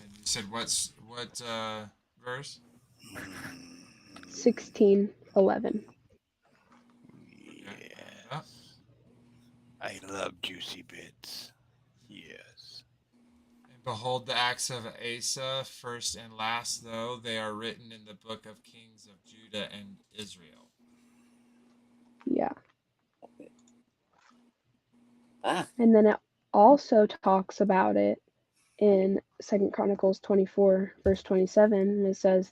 And you said what verse? 16:11. Yes. I love juicy bits. Yes. And behold the acts of Asa, first and last, though they are written in the book of kings of Judah and Israel. Yeah. Ah. And then also talks about it in 2 Chronicles 24, verse 27, and it says,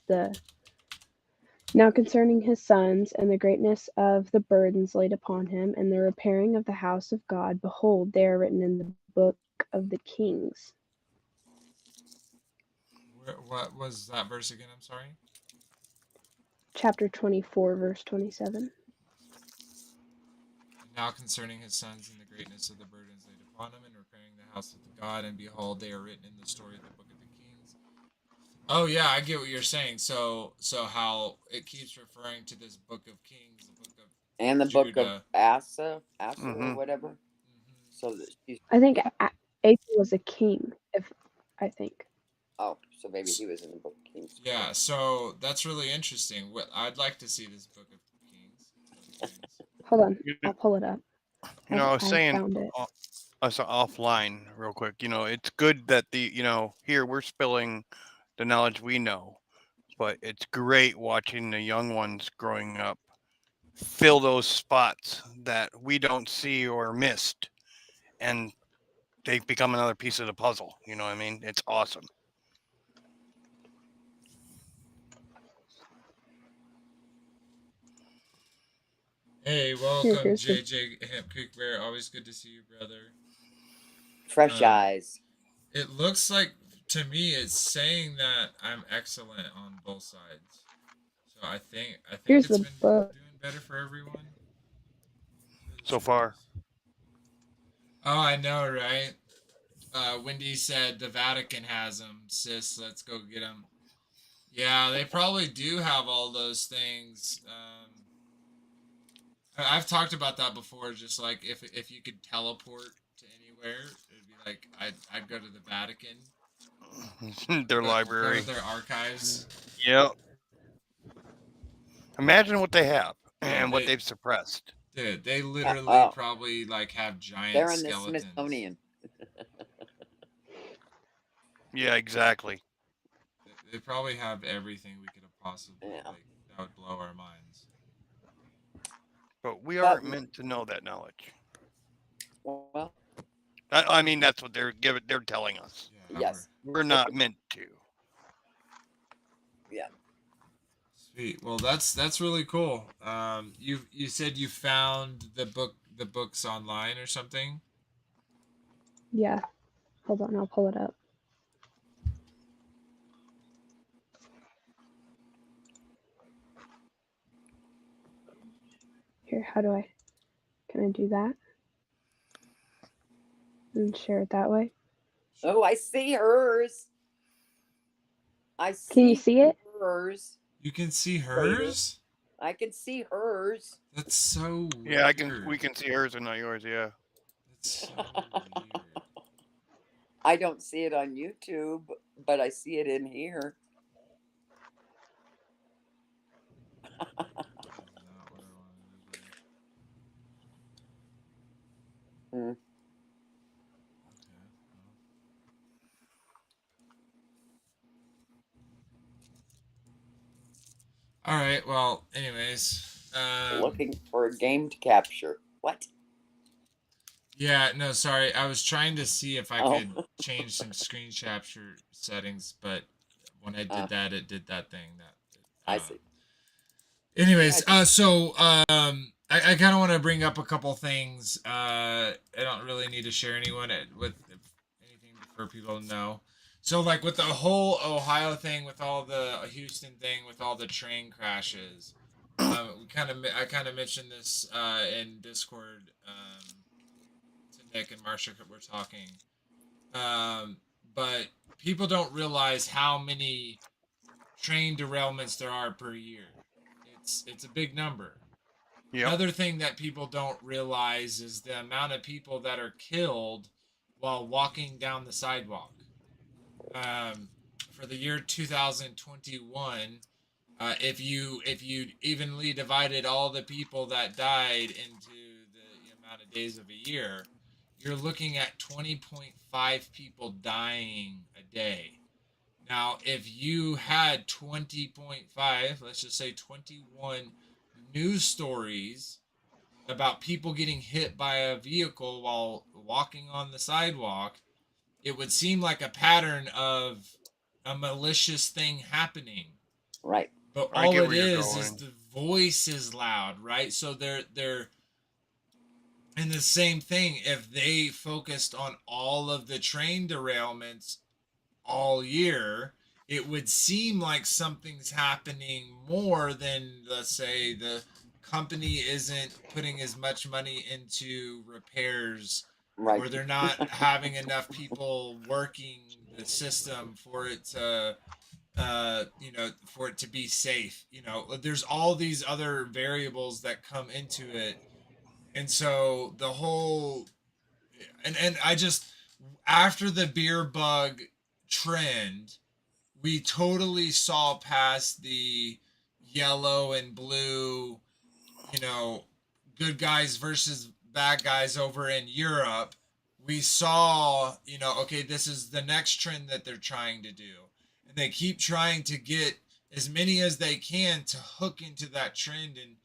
Now concerning his sons, and the greatness of the burdens laid upon him, and the repairing of the house of God, behold, they are written in the book of the Kings. What was that verse again? I'm sorry. Chapter 24, verse 27. And now concerning his sons and the greatness of the burdens laid upon him, and repairing the house of God, and behold, they are written in the story of the book of the Kings. Oh yeah, I get what you're saying. So how it keeps referring to this book of Kings, the book of And the book of Judah. Asa or Mm-hmm. whatever. Mm-hmm. So that she's I think Asa was a king, so maybe he was in the book of Kings. Yeah, so that's really interesting. What I'd like to see this book of Kings, book of Kings. Hold on, You I'll pull it up. I was I saying found it. us offline real quick. It's good that here we're spilling the knowledge we know, but it's great watching the young ones growing up fill those spots that we don't see or missed, and they've become another piece of the puzzle. You know what I mean? It's awesome. Hey, welcome, Here's the JJ Hemp Creek Bear. Always good to see you, brother. Fresh eyes. It looks like to me it's saying that I'm excellent on both sides. So I think here's it's the been book. doing better for everyone. So far, Oh, I know, right? Wendy said the Vatican has them. Sis, let's go get them. Yeah, they probably do have all those things. I've talked about that before. Just like if you could teleport to anywhere, it'd be like I'd go to the Vatican, their go to library. their archives. Yep. Imagine what they have Oh, and what they've suppressed. they literally Oh, probably like have giant they're in the skeletons. Smithsonian. Yeah, exactly. They probably have everything we could have possibly Yeah. like that would blow our minds. But we But aren't meant to know that knowledge. well, I mean, that's what they're giving. They're telling us. Yeah, yes. We're not meant to. Yeah. sweet. Well, that's really cool. You said you found the books online or something. Yeah, hold on, I'll pull it up. Here, can I do that? And share it that way? Oh, I see hers. I Can you see see it? hers. You can see Later. hers. I can see hers. That's so Yeah, weird. We can see hers and not yours. Yeah. That's so weird. I don't see it on YouTube, but I see it in here. That is not what I wanted to do. Hmm. Okay. All right. Well, anyways, Looking for a game to capture. What? yeah, no, sorry. I was trying to see if I Oh, could change some screen capture settings, but when I did that, it did that thing that I see. anyways, I I kind of want to bring up a couple things. I don't really need to share anyone with anything for people to know. So, like with the whole Ohio thing, with all the Houston thing, with all the train crashes, I kind of mentioned this in Discord to Nick and Marsha were talking. Um, but people don't realize how many train derailments there are per year. It's a big number. Yep. Another thing that people don't realize is the amount of people that are killed while walking down the sidewalk. For the year 2021, if you evenly divided all the people that died into the amount of days of a year, you're looking at 20.5 people dying a day. Now, if you had 20.5, let's just say 21 news stories about people getting hit by a vehicle while walking on the sidewalk, it would seem like a pattern of a malicious thing happening. Right. But I all get it where you're is going. the voice is loud, right? So they're and the same thing, if they focused on all of the train derailments all year, it would seem like something's happening more than, let's say, the company isn't putting as much money into repairs, Right. or they're not having enough people working the system for it to for it to be safe. There's all these other variables that come into it. And so the whole and I just, after the beer bug trend, we totally saw past the yellow and blue, you know, good guys versus bad guys over in Europe. We saw, okay, this is the next trend that they're trying to do. And they keep trying to get as many as they can to hook into that trend and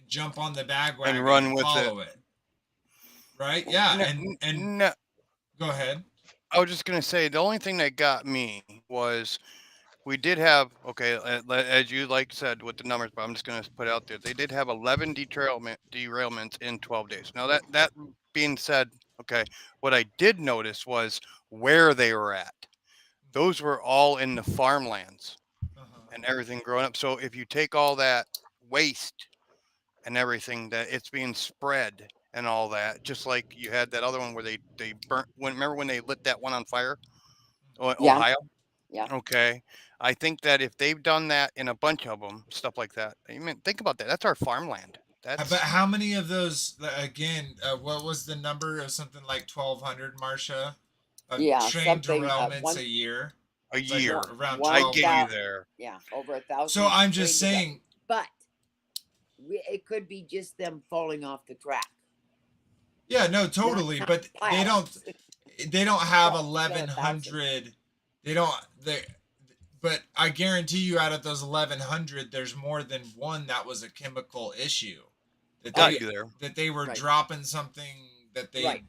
jump on the And bandwagon run and with it. follow it. Right? Yeah. No, And no, go ahead. I was just gonna say the only thing that got me was we did have, okay, as you like said with the numbers, but I'm just gonna put it out there. They did have 11 derailments in 12 days. Now that being said, okay, what I did notice was where they were at. Those were all in the farmlands Uh-huh. and everything growing up. So if you take all that waste and everything that it's being spread and all that, just like you had that other one where they burnt. Remember when they lit that one on fire, Yeah. Ohio? Yeah. Okay. I think that if they've done that in a bunch of them, stuff like that. I mean, think about that. That's our farmland. But That's how many of those, again, what was the number of something like 1,200, Marcia, of Yeah. train Something. derailments a year? a It's like One. year. around I One get you thousand. 1,200. there. Yeah. Over So 1,000 I'm train just derail. saying, But it could be just them falling off the track. yeah, no, Not totally. But piles. they don't have Well, still 1,000. 1,100. They don't, they, but I guarantee you out of those 1,100, there's more than one that was a chemical issue. That Got they, you there. that they were Right. dropping something that they Right.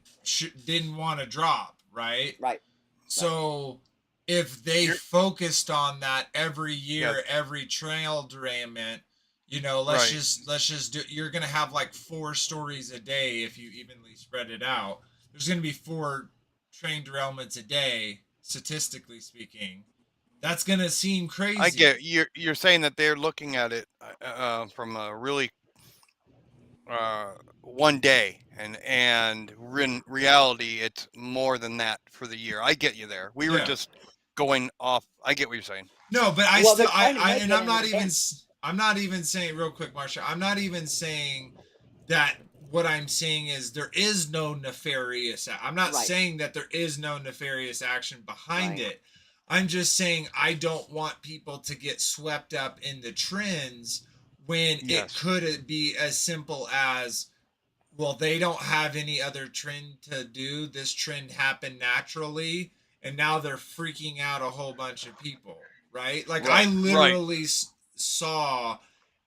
didn't want to drop, right? Right. So if they You're focused on that every yeah, year, every trail derailment, let's right. just do, you're going to have like 4 stories a day if you evenly spread it out. There's going to be 4 train derailments a day, statistically speaking. That's going to seem I crazy. get you're saying that they're looking at it from a really one day, and in reality it's more than that for the year. I get you there. We were Yeah. just going off. I get what you're saying. No, but I Well, still, they're trying to make and it an event. I'm not even saying, real quick, Marsha, I'm not even saying that. What I'm saying is there is no nefarious. I'm not Right. saying that there is no nefarious action behind Right. it. I'm just saying I don't want people to get swept up in the trends when it Yes. could be as simple as, well, they don't have any other trend to do. This trend happened naturally, and now they're freaking out a whole bunch of people, right? Like I Right. literally saw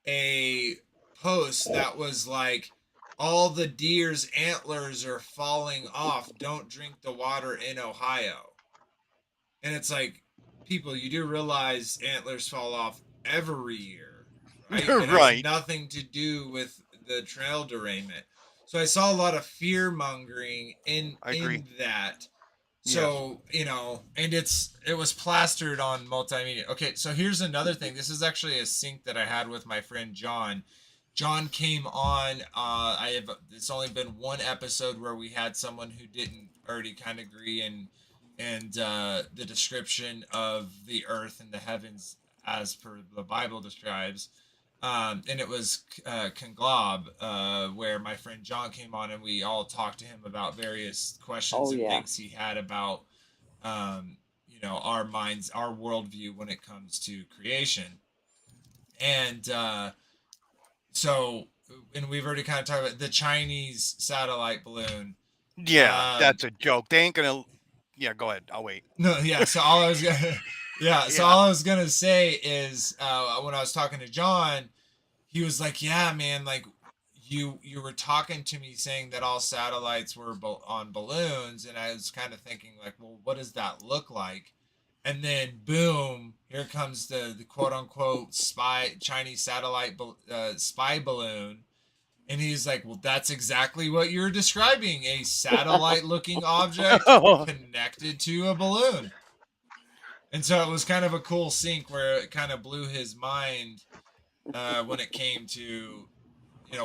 a post that was like, all the deer's antlers are falling off. Don't drink the water in Ohio. And it's like, people, you do realize antlers fall off every year, right? It has Right. nothing to do with the trail derailment. So I saw a lot of fear mongering I agree. in that. Yes. So, and it was plastered on multimedia. Okay, so here's another thing. This is actually a sync that I had with my friend John. John came on. It's only been one episode where we had someone who didn't already kind of agree and the description of the earth and the heavens as per the Bible describes. And it was Conglob, where my friend John came on, and we all talked to him about various questions Oh, and yeah. things he had about, our minds, our worldview when it comes to creation. And so, and we've already kind of talked about the Chinese satellite balloon. Yeah, that's a joke. They ain't gonna. Yeah, go ahead. I'll wait. No, yeah. So all I was gonna, yeah. So Yeah. all I was gonna say is, when I was talking to John, he was like, "Yeah, man, like, you were talking to me saying that all satellites were on balloons, and I was kind of thinking like, well, what does that look like? And then boom, here comes the quote unquote Chinese satellite spy balloon. And he's like, well, that's exactly what you're describing, a satellite looking object connected to a balloon. And so it was kind of a cool sync where it kind of blew his mind when it came to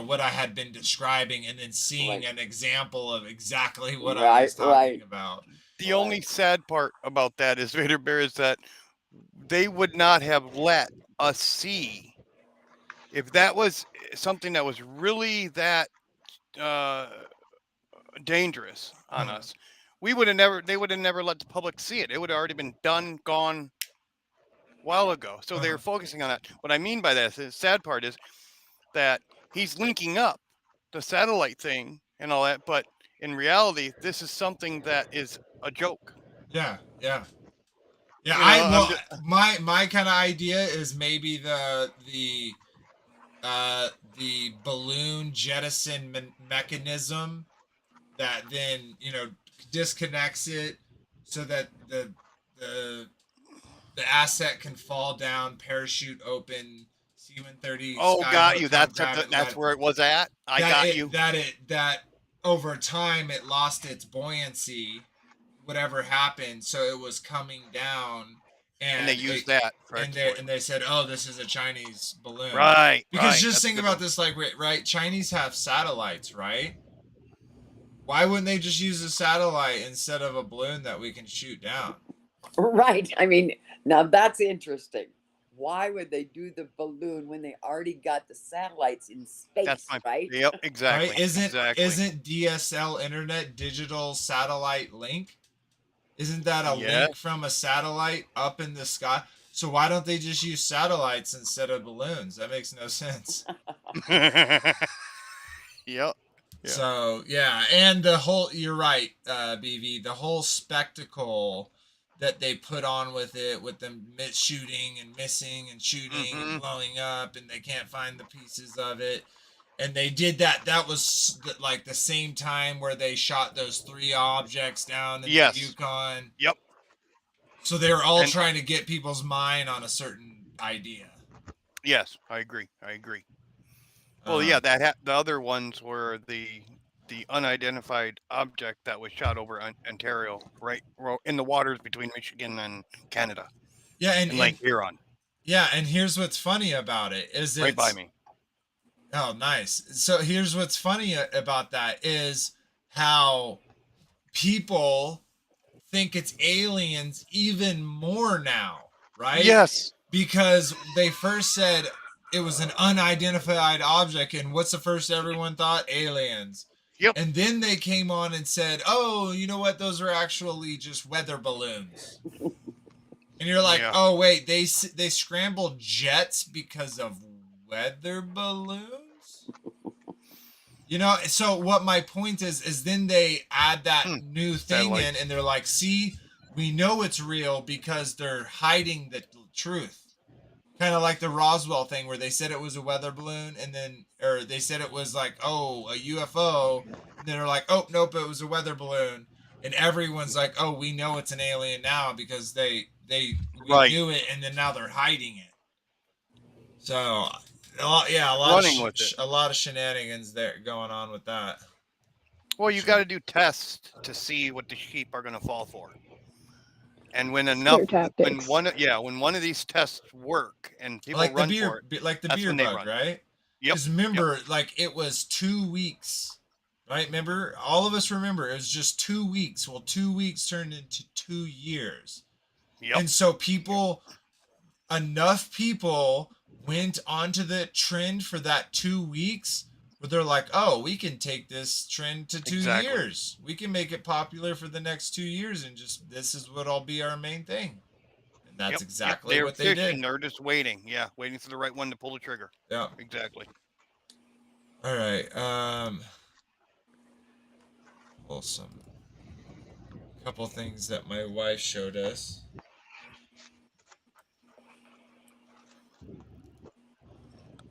what I had been describing, and then seeing an example of exactly what I was talking about. The only sad part about that is Vader Bear is that they would not have let us see if that was something that was really that dangerous on us. We would have never. They would have never let the public see it. It would have already been done, gone, while ago. So they're focusing on that. What I mean by that, the sad part is that he's linking up the satellite thing and all that, but in reality, this is something that is a joke. Yeah. You know, My kind of idea is maybe the balloon jettison mechanism that then disconnects it so that the the asset can fall down, parachute open, C-130 Oh, got skyhook you. come grab it. That's where it was at. I got you. That over time it lost its buoyancy, whatever happened, so it was coming down, and they used that for and they said, oh, this is a Chinese balloon, right? Because just think about this, like, right, Chinese have satellites, right? Why wouldn't they just use a satellite instead of a balloon that we can shoot down? Right. I mean, now that's interesting. Why would they do the balloon when they already got the satellites in space? Right? Yep, exactly. Right? Isn't DSL internet digital satellite link? Isn't that a link from a satellite up in the sky? So why don't they just use satellites instead of balloons? That makes no sense. Yep. So yeah, and the whole, you're right, BV, the whole spectacle that they put on with it, with them shooting and missing and shooting and blowing up, and they can't find the pieces of it. And they did that was like the same time where they shot those 3 objects down in the Yukon. Yep. So they were all trying to get people's mind on a certain idea. Yes, I agree. Well, yeah, the other ones were the unidentified object that was shot over Ontario, right in the waters between Michigan and Canada. Yeah, and Lake Huron. Yeah, and here's what's funny about it is right by me. Oh, nice. So here's what's funny about that is how people think it's aliens even more now, right? Yes. Because they first said it was an unidentified object, and what's the first everyone thought? Aliens. Yep. And then they came on and said, oh, you know what? Those are actually just weather balloons. And you're like, oh, wait, they scrambled jets because of weather balloons? So what my point is then they add that new thing in, and they're like, see, we know it's real because they're hiding the truth. Kind of like the Roswell thing where they said it was a weather balloon, or they said it was like, oh, a UFO, and then they're like, oh, nope, it was a weather balloon. And everyone's like, oh, we know it's an alien now because we knew it, and then now they're hiding it. So, a lot of shenanigans there going on with that. Well, you got to do tests to see what the sheep are going to fall for. And when one of these tests work and people like run for it, like the beer bug, right? Yep. Because remember, like, it was 2 weeks, right? Remember, all of us remember it was just 2 weeks. Well, 2 weeks turned into 2 years. Yep. And so enough people went onto the trend for that 2 weeks where they're like, oh, we can take this trend to 2 years. We can make it popular for the next 2 years, and just this is what'll be our main thing. And that's exactly what they did. They're just waiting. Yeah, waiting for the right one to pull the trigger. Yeah. Exactly. All right. Well, couple things that my wife showed us.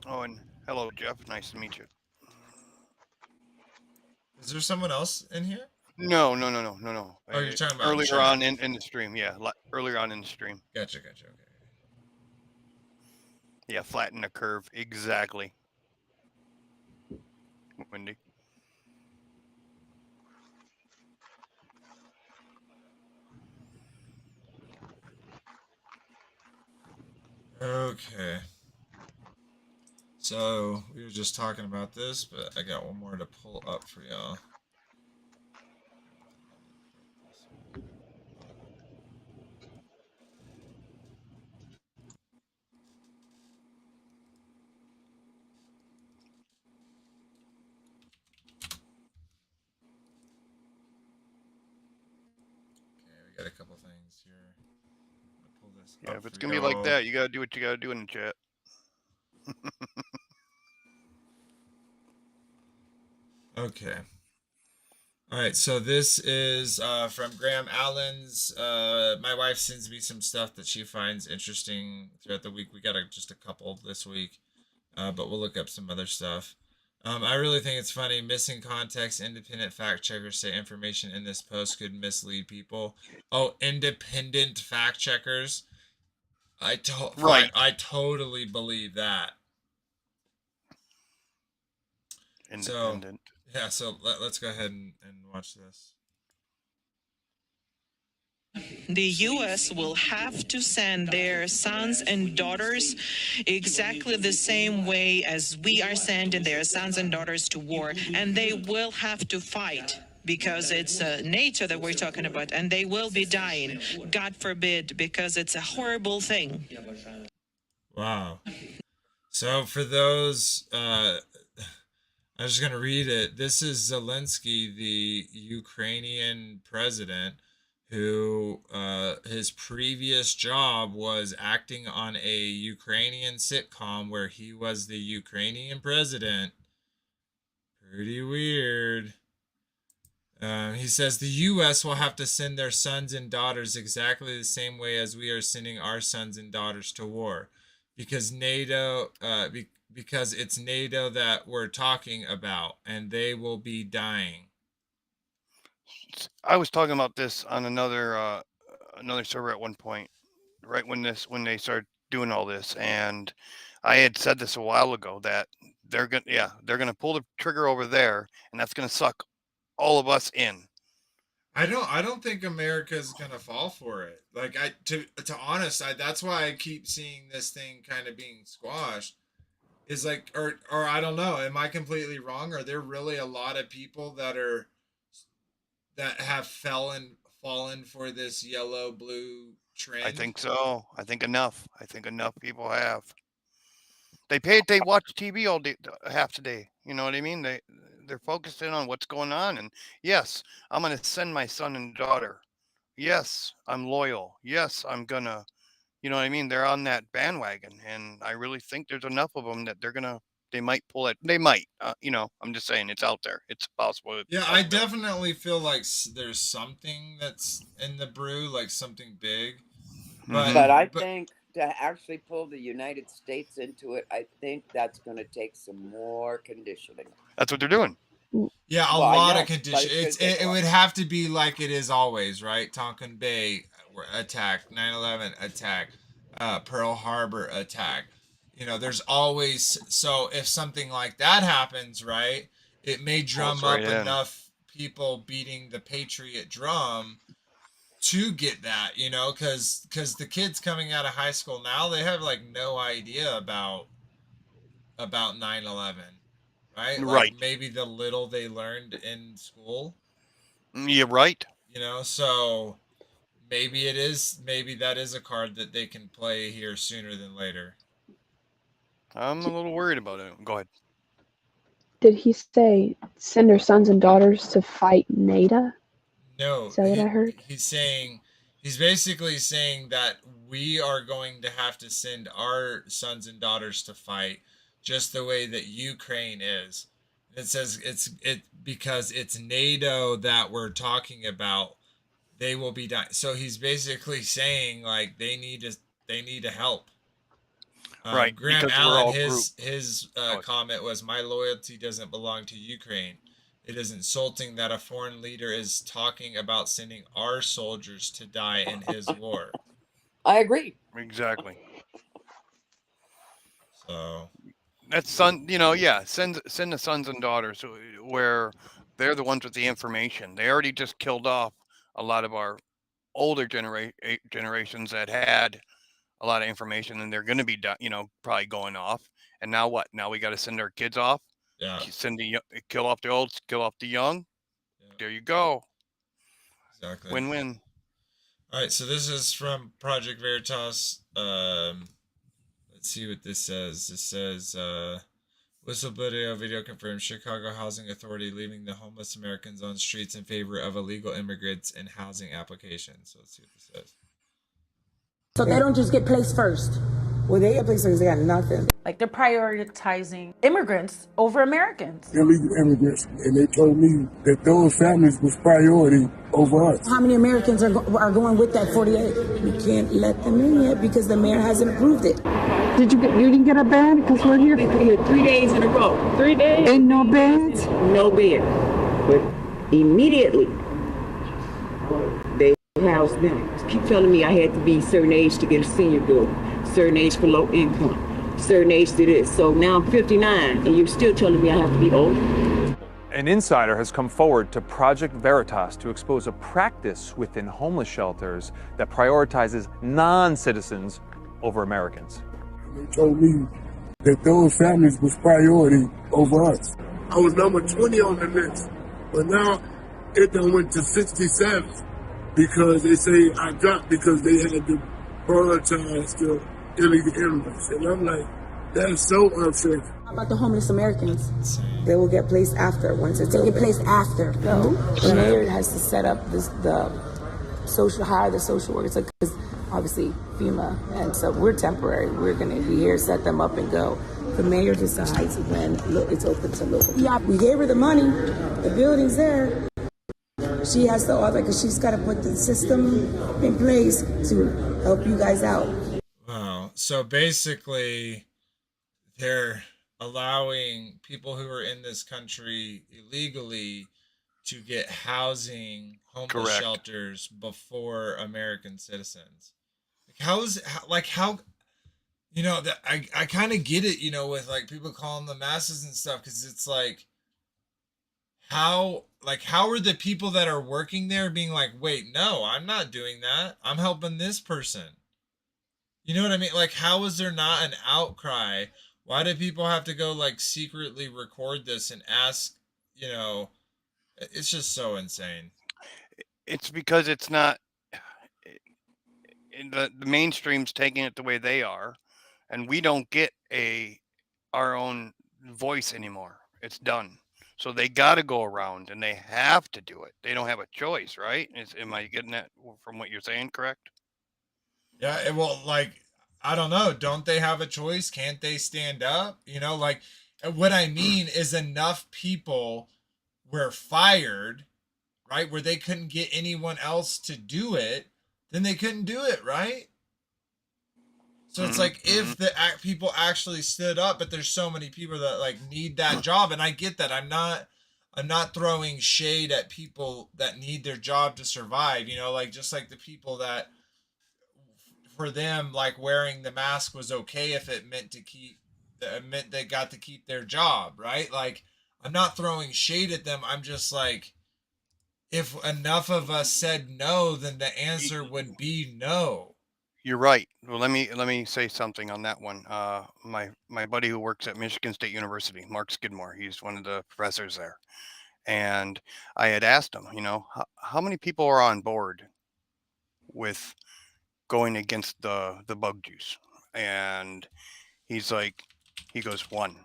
Oh, and hello, Jeff. Nice to meet you. Is there someone else in here? No. Oh, you're talking about Earlier chat. on in the stream. Yeah, earlier on in the stream. Gotcha. Okay. Yeah, flatten the curve. Exactly. Wendy. Okay. So we were just talking about this, but I got one more to pull up for y'all. Okay, we got a couple things here. I'll pull this Yeah, up if it's for gonna be like y'all. that, you gotta do what you gotta do in the chat. Okay. All right, so this is from Graham Allen's. My wife sends me some stuff that she finds interesting throughout the week. We got just a couple this week, but we'll look up some other stuff. I really think it's funny. Missing context. Independent fact checkers say information in this post could mislead people. Oh, independent fact checkers. Right. I totally believe that. Independent. So yeah, so let's go ahead and watch this. The U.S. will have to send their sons and daughters exactly the same way as we are sending their sons and daughters to war, and they will have to fight because it's nature that we're talking about, and they will be dying, God forbid, because it's a horrible thing. Wow. So for those, I'm just going to read it. This is Zelensky, the Ukrainian president, who his previous job was acting on a Ukrainian sitcom where he was the Ukrainian president. Pretty weird. He says the U.S. will have to send their sons and daughters exactly the same way as we are sending our sons and daughters to war, because because it's NATO that we're talking about, and they will be dying. I was talking about this on another server at one point, right when they started doing all this, and I had said this a while ago that they're gonna pull the trigger over there, and that's gonna suck all of us in. I don't think America's gonna fall for it. Like to honest, that's why I keep seeing this thing kind of being squashed. Is like or I don't know. Am I completely wrong? Are there really a lot of people that have fallen for this yellow blue trend? I think so. I think enough people have. They watch TV all day, half the day. You know what I mean? They're focused in on what's going on, and yes, I'm gonna send my son and daughter. Yes, I'm loyal. Yes, I'm gonna. You know what I mean? They're on that bandwagon, and I really think there's enough of them that they might pull it. They might. I'm just saying it's out there. It's possible. Yeah, I definitely feel like there's something that's in the brew, like something big. But I think to actually pull the United States into it, I think that's going to take some more conditioning. That's what they're doing. Yeah, a lot of conditions. It would have to be like it is always, right? Tonkin Bay attack, 9/11 attack, Pearl Harbor attack. There's always, so if something like that happens, right? It may drum up enough people beating the patriot drum to get that, because the kids coming out of high school now, they have like no idea about 9/11, right? Like maybe the little they learned in school. Yeah, right. So maybe that is a card that they can play here sooner than later. I'm a little worried about it. Go ahead. Did he say send their sons and daughters to fight NATO? No, is that what I heard? He's basically saying that we are going to have to send our sons and daughters to fight just the way that Ukraine is. It says because it's NATO that we're talking about. They will be dying. So he's basically saying like they need to help. Right. Graham Allen, his comment was, "My loyalty doesn't belong to Ukraine. It is insulting that a foreign leader is talking about sending our soldiers to die in his war. I agree. Exactly. So That's son, yeah. Send the sons and daughters where they're the ones with the information. They already just killed off a lot of our older generations that had a lot of information, and they're going to be probably going off. And now what? Now we got to send our kids off. yeah, Kill off the old, kill off the young. yeah, There you go. exactly. Win-win. All right, so this is from Project Veritas. Let's see what this says. This says whistleblower video confirms Chicago Housing Authority leaving the homeless Americans on streets in favor of illegal immigrants and housing applications. So let's see what this says. So they don't just get placed first. Well, they get placed first, they got nothing. Like they're prioritizing immigrants over Americans. Illegal immigrants, and they told me that those families was priority over us. How many Americans are going with that 48? We can't let them in yet because the mayor hasn't approved it. You didn't get a bed? Because we're here. 3 days in a row. 3 days? Ain't no beds? No bed. But immediately, they housed them. Keep telling me I had to be a certain age to get a senior building, certain age for low income, certain age to this. So now I'm 59, and you're still telling me I have to be old? An insider has come forward to Project Veritas to expose a practice within homeless shelters that prioritizes non-citizens over Americans. They told me that those families was priority over us. I was number 20 on the list, but now it done went to 67 because they say I dropped because they had to prioritize the illegal immigrants. And I'm like, that's so unfair. How about the homeless Americans? They will get placed after. Once it's they get placed after. No, the mayor has to set up the social workers, because obviously FEMA, and so we're temporary. We're going to be here, set them up, and go. The mayor decides when it's open to local. Yeah, we gave her the money. The building's there. She has to order because she's got to put the system in place to help you guys out. Wow. So basically, they're allowing people who are in this country illegally to get housing, homeless Correct. shelters before American citizens. That I kind of get it, with like people calling them masses and stuff, because it's like how are the people that are working there being like, wait, no, I'm not doing that. I'm helping this person. You know what I mean? Like, how is there not an outcry? Why do people have to go like secretly record this and ask, it's just so insane. It's because it's not the mainstream's taking it the way they are, and we don't get our own voice anymore. It's done. So they got to go around, and they have to do it. They don't have a choice, right? Am I getting that from what you're saying correct? Yeah, well, I don't know. Don't they have a choice? Can't they stand up? What I mean is enough people were fired, right? Where they couldn't get anyone else to do it, then they couldn't do it, right? So it's like if the people actually stood up, but there's so many people that need that job, and I get that. I'm not throwing shade at people that need their job to survive. Just like the people that, for them, wearing the mask was okay if it meant they got to keep their job, right? I'm not throwing shade at them. I'm just like, if enough of us said no, then the answer would be no. You're right. Well, let me say something on that one. My buddy who works at Michigan State University, Mark Skidmore, he's one of the professors there, and I had asked him, how many people are on board with going against the bug juice, and he goes 1,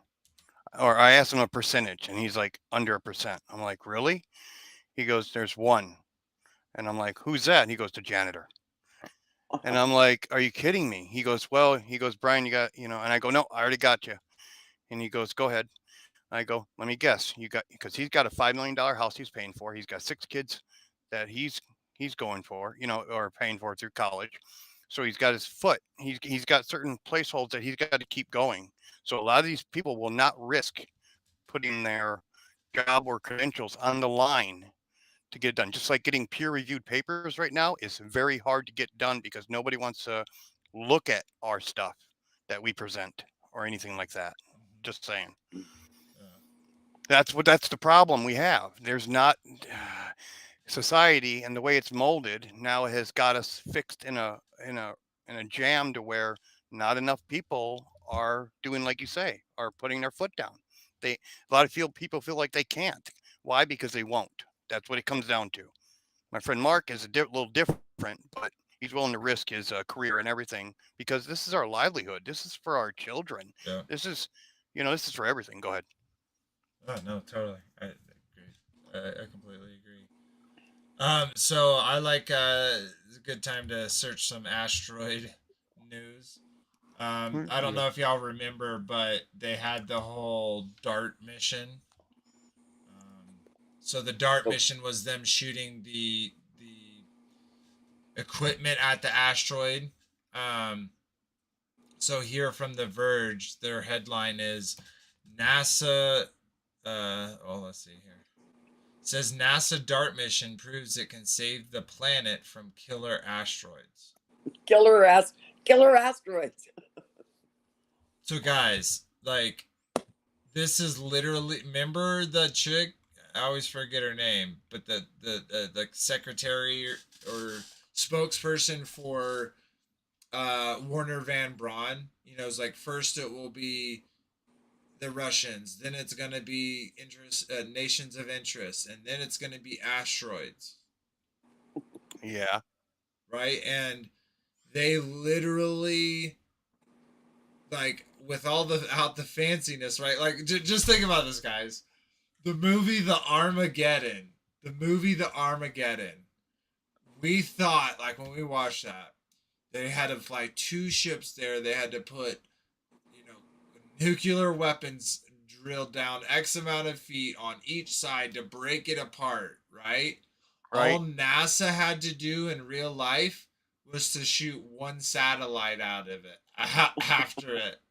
or I asked him a percentage, and he's like under 1%. I'm like, really? He goes, there's 1, and I'm like, who's that? And he goes, the janitor. And I'm like, are you kidding me? He goes, Brian, you got, and I go, no, I already got you. And he goes, go ahead. I go, let me guess. Because he's got a $5 million house he's paying for. He's got 6 kids that he's going for, or paying for through college. So he's got his foot. He's got certain placeholders that he's got to keep going. So a lot of these people will not risk putting their job or credentials on the line to get it done. Just like getting peer-reviewed papers right now is very hard to get done because nobody wants to look at our stuff that we present or anything like that. Just saying. That's the problem we have. There's not society, and the way it's molded now has got us fixed in a jam to where not enough people are doing like you say, are putting their foot down. A lot of people feel like they can't. Why? Because they won't. That's what it comes down to. My friend Mark is a little different, but he's willing to risk his career and everything because this is our livelihood. This is for our children. Yeah. This is for everything. Go ahead. Oh, no, totally. I agree. I completely agree. So I like it's a good time to search some asteroid news. I don't know if y'all remember, but they had the whole DART mission. So the DART mission was them shooting the equipment at the asteroid. So here from The Verge, their headline is NASA. Let's see here. It says NASA DART mission proves it can save the planet from killer asteroids. Killer asteroids. So guys, like, this is literally. Remember the chick? I always forget her name, but the secretary or spokesperson for Warner Van Braun. It's like first it will be the Russians, then it's gonna be nations of interest, and then it's gonna be asteroids. Yeah. Right, and they literally, like, without the fanciness, right? Like, just think about this, guys. The movie The Armageddon. We thought, like, when we watched that, they had to fly 2 ships there. They had to put, nuclear weapons drilled down X amount of feet on each side to break it apart, right? All NASA had to do in real life was to shoot 1 satellite out of it after it.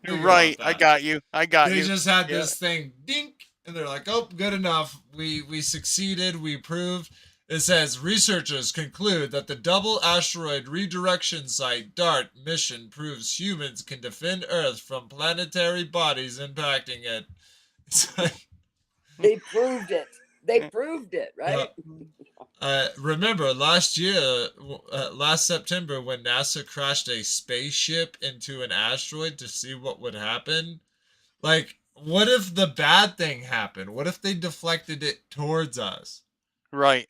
You're right. I got you. They just had this thing, dink, and they're like, "Oh, good enough. We succeeded. We proved." It says researchers conclude that the double asteroid redirection site DART mission proves humans can defend Earth from planetary bodies impacting it. It's like, they proved it. They proved it, right? Remember last September, when NASA crashed a spaceship into an asteroid to see what would happen? Like, what if the bad thing happened? What if they deflected it towards us? Right.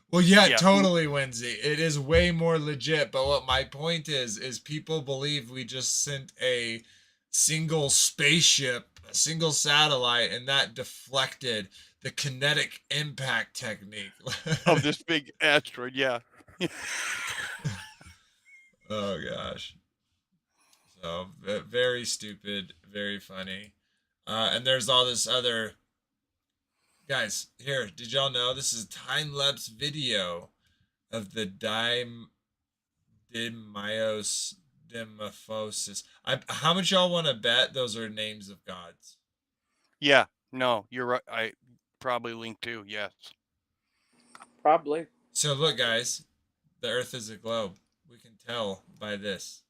Well, yeah, totally, Winsy. It is way more legit. But what my point is people believe we just sent a single spaceship, a single satellite, and that deflected the kinetic impact technique of this big asteroid. Yeah. Oh gosh. So very stupid, very funny. And there's all this other. Guys, here, did y'all know this is a time-lapse video of the Dimorphosis. How much y'all want to bet those are names of gods? Yeah, no, you're right. I probably linked too, yes. Probably. So look, guys, the Earth is a globe. We can tell by this,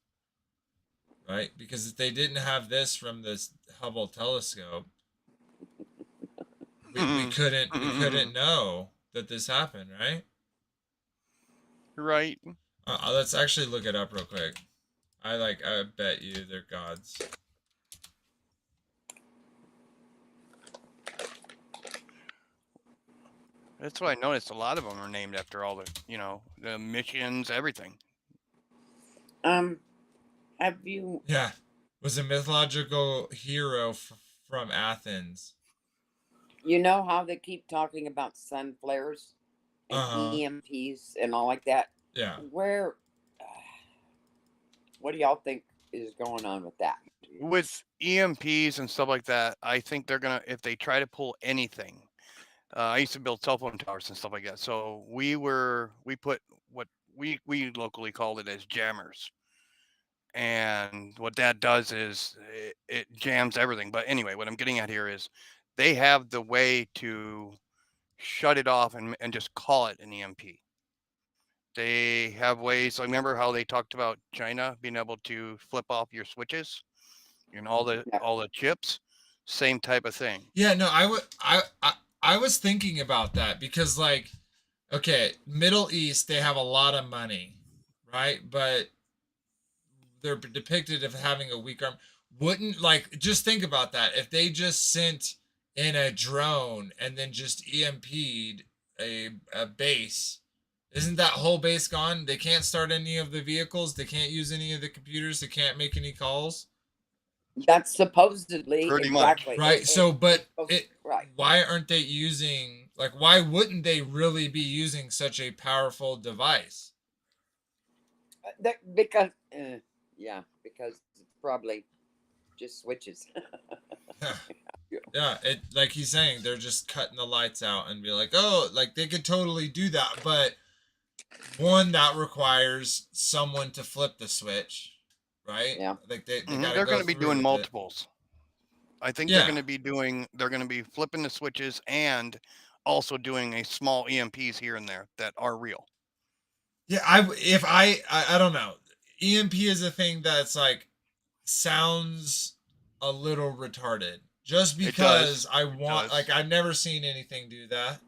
right? Because if they didn't have this from this Hubble telescope, we couldn't know that this happened, right? Right. Let's actually look it up real quick. I bet you they're gods. That's what I noticed. A lot of them are named after all the missions, everything. Have you? Yeah, was a mythological hero from Athens. You know how they keep talking about sun flares and EMPs and all like that? Yeah. What do y'all think is going on with that? With EMPs and stuff like that, I think they're gonna, if they try to pull anything. I used to build cell phone towers and stuff like that. So we put what we locally called it as jammers. and what that does is it jams everything. But anyway, what I'm getting at here is they have the way to shut it off and just call it an EMP. They have ways. I remember how they talked about China being able to flip off your switches and all the chips. Same type of thing. Yeah, no, I was thinking about that because, like, okay, Middle East, they have a lot of money, right? But they're depicted of having a weak arm. Wouldn't, like, just think about that. If they just sent in a drone and then just EMP'd a base, isn't that whole base gone? They can't start any of the vehicles. They can't use any of the computers. They can't make any calls. That's supposedly Pretty exactly much. Right. So, but right. Why aren't they using, like, why wouldn't they really be using such a powerful device? Because it's probably just switches. Yeah, it, like he's saying, they're just cutting the lights out and be like, oh, like they could totally do that, but one, that requires someone to flip the switch, right? Yeah. Like they're going to be doing multiples. I think Yeah. they're going to be flipping the switches and also doing a small EMPs here and there that are real. Yeah, I don't know. EMP is a thing that's like sounds a little retarded. Just because I've never seen anything do that.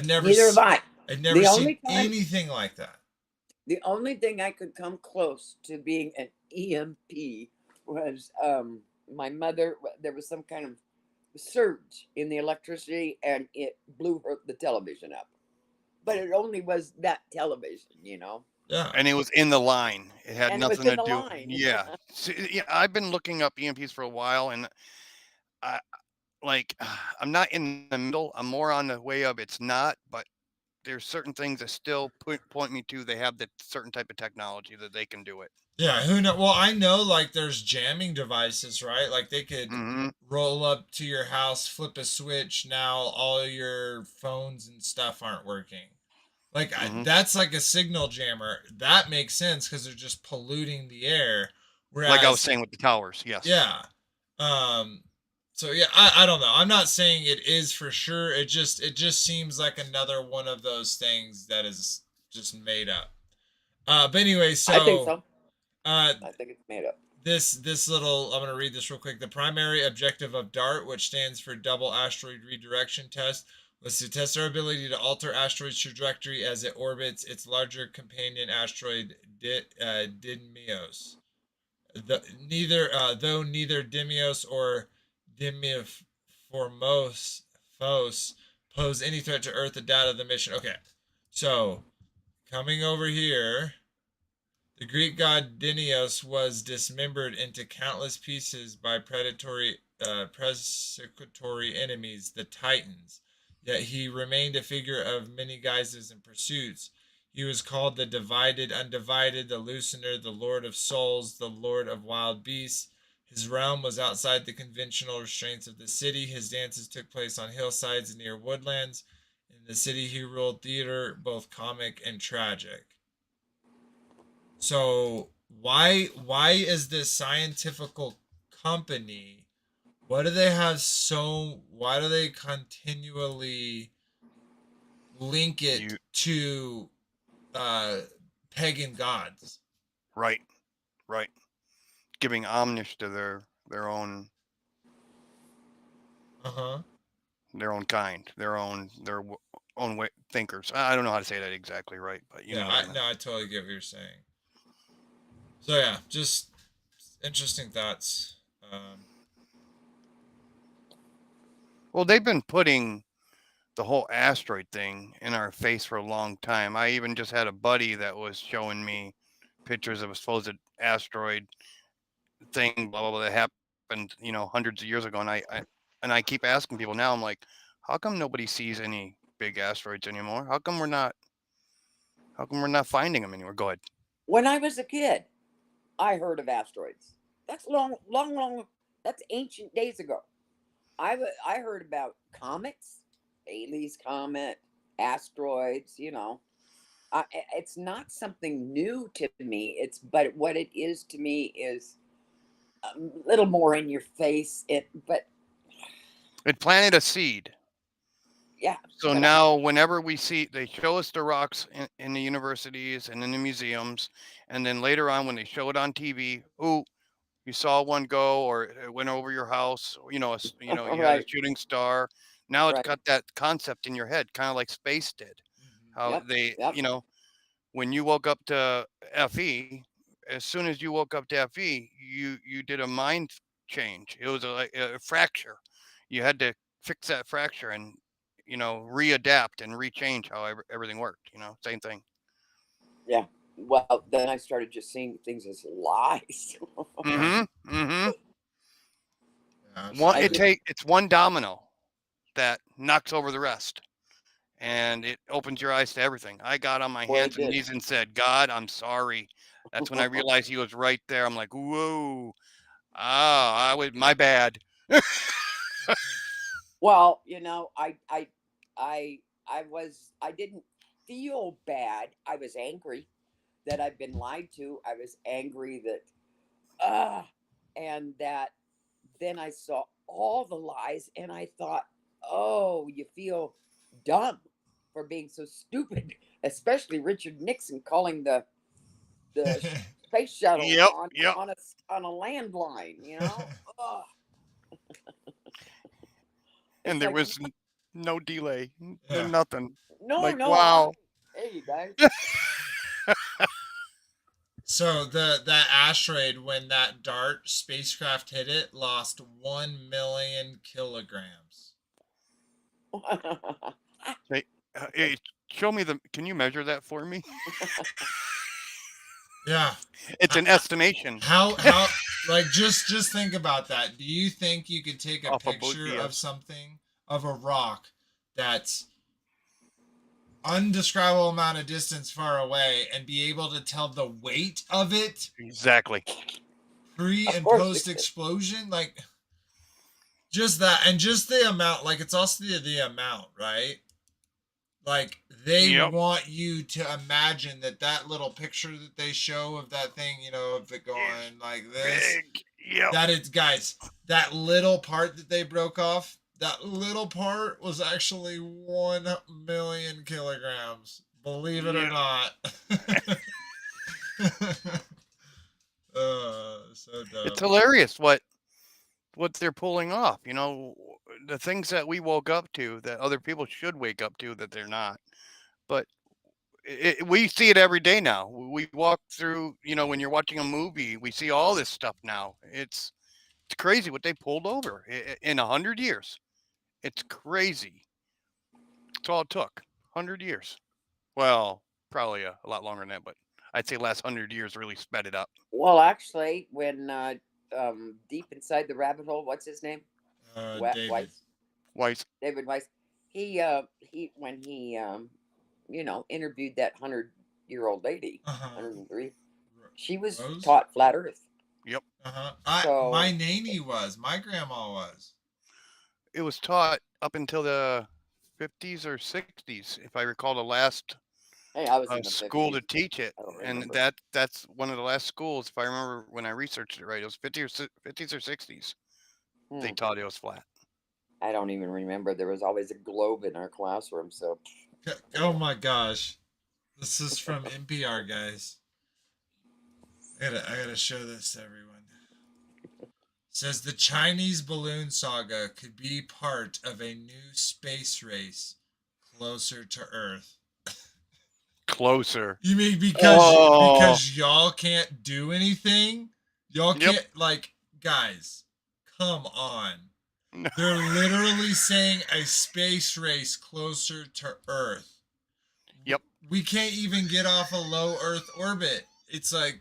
Neither have I. I've never seen anything like that. The only thing I could come close to being an EMP was my mother. There was some kind of surge in the electricity, and it blew the television up. But it only was that television, you know. Yeah. And it was in the line. It had nothing to do. Line. Yeah. See, yeah. I've been looking up EMPs for a while, and I'm not in the middle. I'm more on the way of it's not, but there's certain things that still point me to they have the certain type of technology that they can do it. Yeah, who know? Well, I know, like, there's jamming devices, right? Like they could roll up to your house, flip a switch. Now all your phones and stuff aren't working. Like that's like a signal jammer. That makes sense because they're just polluting the air. Whereas, like I was saying with the towers, yes. Yeah. So yeah, I don't know. I'm not saying it is for sure. It just seems like another one of those things that is just made up. But anyway, so I think so. I think it's made up. This little, I'm gonna read this real quick. The primary objective of DART, which stands for Double Asteroid Redirection Test, was to test our ability to alter asteroid's trajectory as it orbits its larger companion asteroid Dimios. Though neither Dimios or Dimiformos pose any threat to Earth, the data of the mission. Okay, so coming over here, the Greek god Dinios was dismembered into countless pieces by persecutory enemies, the Titans. Yet he remained a figure of many guises and pursuits. He was called the Divided, Undivided, the Loosener, the Lord of Souls, the Lord of Wild Beasts. His realm was outside the conventional restraints of the city. His dances took place on hillsides near woodlands. In the city, he ruled theater, both comic and tragic. So why is this scientific company? Why do they continually link it to pagan gods? Right. Giving homage to their own their own kind, their own way thinkers. I don't know how to say that exactly right, but you know. I totally get what you're saying. So yeah, just interesting thoughts. Well, they've been putting the whole asteroid thing in our face for a long time. I even just had a buddy that was showing me pictures of a supposed asteroid thing, blah blah blah, that happened, hundreds of years ago. And I keep asking people now. I'm like, how come nobody sees any big asteroids anymore? How come we're not finding them anymore? Go ahead. When I was a kid, I heard of asteroids. That's long. That's ancient days ago. I heard about comets, Halley's Comet, asteroids. It's not something new to me. But what it is to me is a little more in your face. But It planted a seed. yeah. So now, whenever we see, they show us the rocks in the universities and in the museums, and then later on, when they show it on TV, ooh, you saw one go, or it went over your house. You know, you had a Right. shooting star. Now it's Right. got that concept in your head, kind of like space did. How Yep. they, Yep. you know, when you woke up to FE, as soon as you woke up to FE, you did a mind change. It was a fracture. You had to fix that fracture and readapt and rechange how everything worked. Same thing. Yeah. Well, then I started just seeing things as lies. It's one domino that knocks over the rest, and it opens your eyes to everything. I got on my hands and knees and said, "God, I'm sorry." That's when I realized He was right there. I'm like, "Whoa, my bad." Well, I didn't feel bad. I was angry that I've been lied to. I was angry and that then I saw all the lies and I thought, oh, you feel dumb for being so stupid, especially Richard Nixon calling the space shuttle on a landline, Ugh. And there was no delay, nothing. No, wow. Hey, you guys. So that asteroid, when that DART spacecraft hit it, lost 1 million kilograms. Hey, show me can you measure that for me? Yeah. It's an estimation. How like just think about that. Do you think you could take a picture of something, of a rock that's undescribable amount of distance far away and be able to tell the weight of it? Exactly. Pre and post explosion, like just that, and just the amount, like it's also the amount, right? Like they want you to imagine that little picture that they show of that thing, of it going like this. That it's, guys, that little part that they broke off, that little part was actually 1 million kilograms. Believe it or not. So dumb. It's hilarious what they're pulling off. The things that we woke up to that other people should wake up to that they're not. But we see it every day now. We walk through, when you're watching a movie, we see all this stuff now. It's crazy what they pulled over in 100 years. It's crazy. That's all it took. 100 years. Well, probably a lot longer than that, but I'd say last 100 years really sped it up. Well, actually, when deep inside the rabbit hole, what's his name? Weiss. David Weiss. He when he interviewed that 100-year-old lady, 103. She was taught flat Earth. Yep. My nanny was. My grandma was. It was taught up until the 50s or 60s, if I recall the last I was in the school 50s. to teach it, and that's one of the last schools, if I remember when I researched it right. It was 50s or 60s. They taught it was flat. I don't even remember. There was always a globe in our classroom. So. Oh my gosh, this is from NPR, guys. I gotta show this to everyone. It says the Chinese balloon saga could be part of a new space race closer to Earth. Closer. You mean because y'all can't do anything? Y'all can't, like, guys, come on. They're literally saying a space race closer to Earth. Yep. We can't even get off a low Earth orbit. It's like...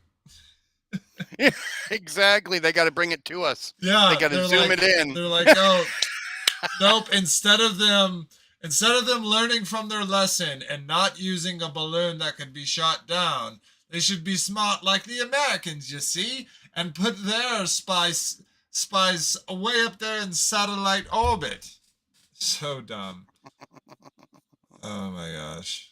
Exactly. They got to bring it to us. Yeah. They got to zoom it in. They're like, oh, nope. Instead of them learning from their lesson and not using a balloon that could be shot down, they should be smart like the Americans, you see, and put their spies way up there in satellite orbit. So dumb. Oh my gosh.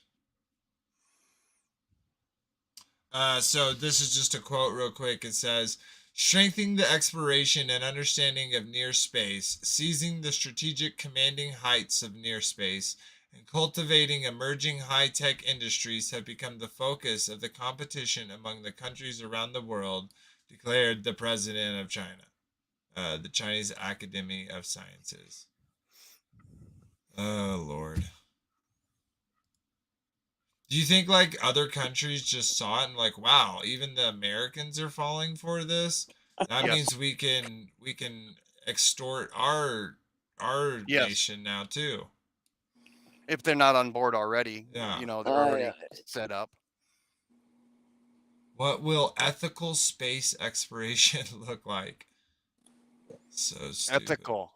So this is just a quote real quick. It says, strengthening the exploration and understanding of near space, seizing the strategic commanding heights of near space, and cultivating emerging high-tech industries have become the focus of the competition among the countries around the world, declared the president of China, the Chinese Academy of Sciences. Oh, Lord. Do you think like other countries just saw it and like, wow, even the Americans are falling for this? That Yes. means we can extort our Yes. nation now too. If they're not on board already, Yeah. you know, they're already yeah. set up. What will ethical space exploration look like? So stupid. Ethical.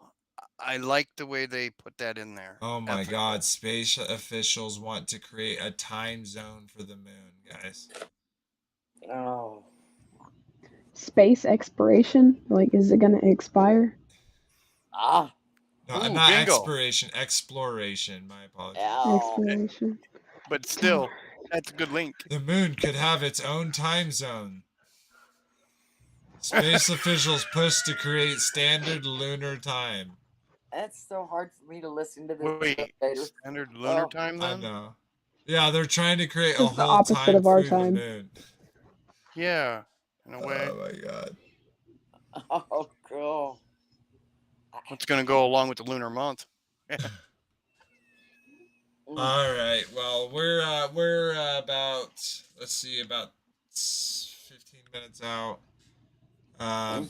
I like the way they put that in there. Oh my Ethical. God, space officials want to create a time zone for the moon, guys. Oh. Space exploration, like, is it going to expire? Ah. No, Ooh, not bingo. exploration. My apologies. Ow. Exploration. But still, that's a good link. The moon could have its own time zone. Space officials push to create standard lunar time. That's so hard for me to listen to this. Wait, later. standard lunar Oh. time I then? know. Yeah, they're trying to create a It's the whole opposite time of our through time. the moon. Yeah, in a way. Oh my God. Oh, cool. What's going to go along with the lunar month? All right. Well, we're about, let's see, about 15 minutes out.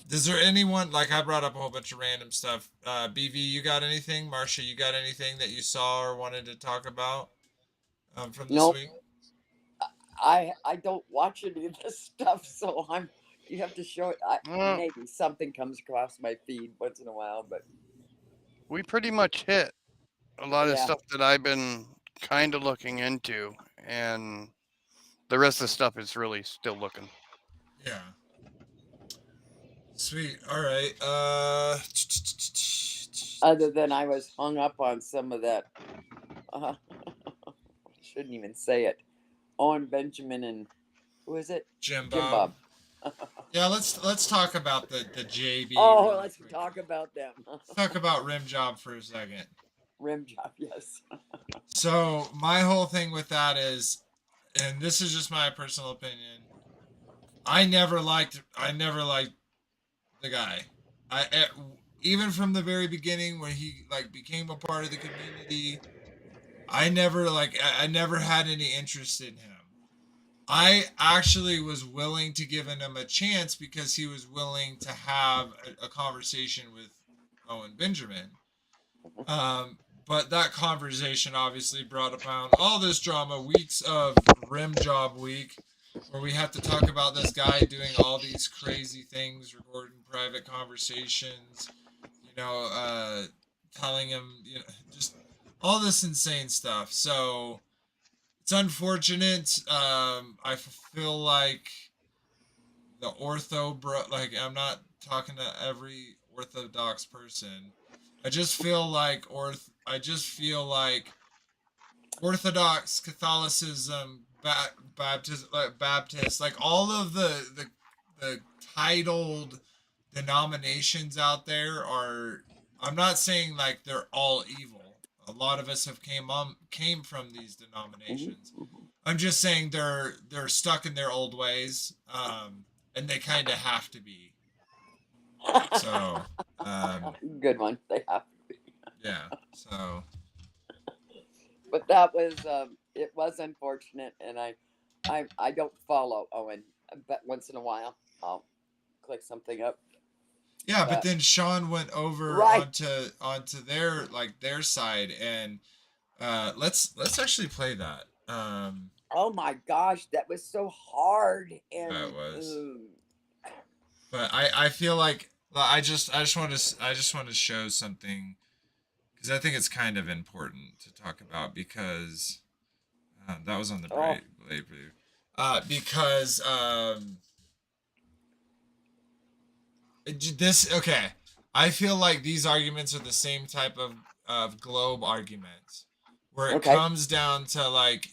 Is there anyone, like, I brought up a whole bunch of random stuff. BV, you got anything? Marcia, you got anything that you saw or wanted to talk about from this Nope. week? I don't watch any of this stuff, so you have to show it. Maybe something comes across my feed once in a while, but We pretty much hit a lot of Yeah. stuff that I've been kind of looking into, and the rest of the stuff is really still looking. Yeah. Sweet. All right. Other than I was hung up on some of that. Shouldn't even say it. Owen Benjamin and who is it? Jim Jim Bob. Bob. Yeah, let's talk about the JB. Oh, really let's quick. talk about them. Let's talk about Rim Job for a second. Rim job, yes. So my whole thing with that is, and this is just my personal opinion, I never liked the guy. Even from the very beginning when he like became a part of the community, I never had any interest in him. I actually was willing to give him a chance because he was willing to have a conversation with Owen Benjamin. But that conversation obviously brought upon all this drama, weeks of Rim Job Week, where we have to talk about this guy doing all these crazy things, recording private conversations, telling him, just all this insane stuff. So it's unfortunate. I feel like the I'm not talking to every Orthodox person. I just feel like Orthodox Catholicism, Baptist, like all of the titled denominations out there are. I'm not saying like they're all evil. A lot of us have came from these denominations. I'm just saying they're stuck in their old ways, and they kind of have to be. So, good one. They have to be. Yeah. So. But that was it was unfortunate, and I don't follow Owen, but once in a while I'll click something up. Yeah, but then Sean went over onto their side, and let's actually play that. Oh my gosh, that was so hard, and that was. But I feel like I just want to show something because I think it's kind of important to talk about because that was on the blade because I feel like these arguments are the same type of globe arguments where it comes down to like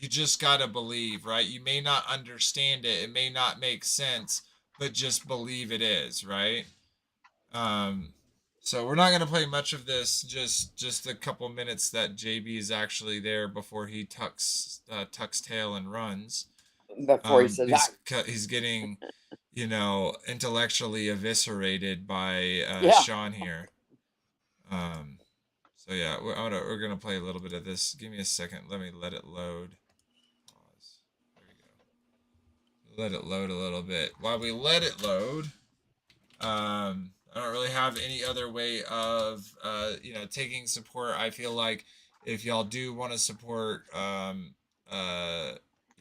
you just gotta believe, right? You may not understand it, it may not make sense, but just believe it is, right? So we're not gonna play much of this. Just a couple minutes that JB is actually there before he tucks tail and runs. Before he says, He's getting, intellectually eviscerated by Yeah. Sean here. So yeah, we're gonna play a little bit of this. Give me a second. Let me let it load. Pause. There we go. Let it load a little bit. While we let it load, I don't really have any other way of taking support. I feel like if y'all do want to support,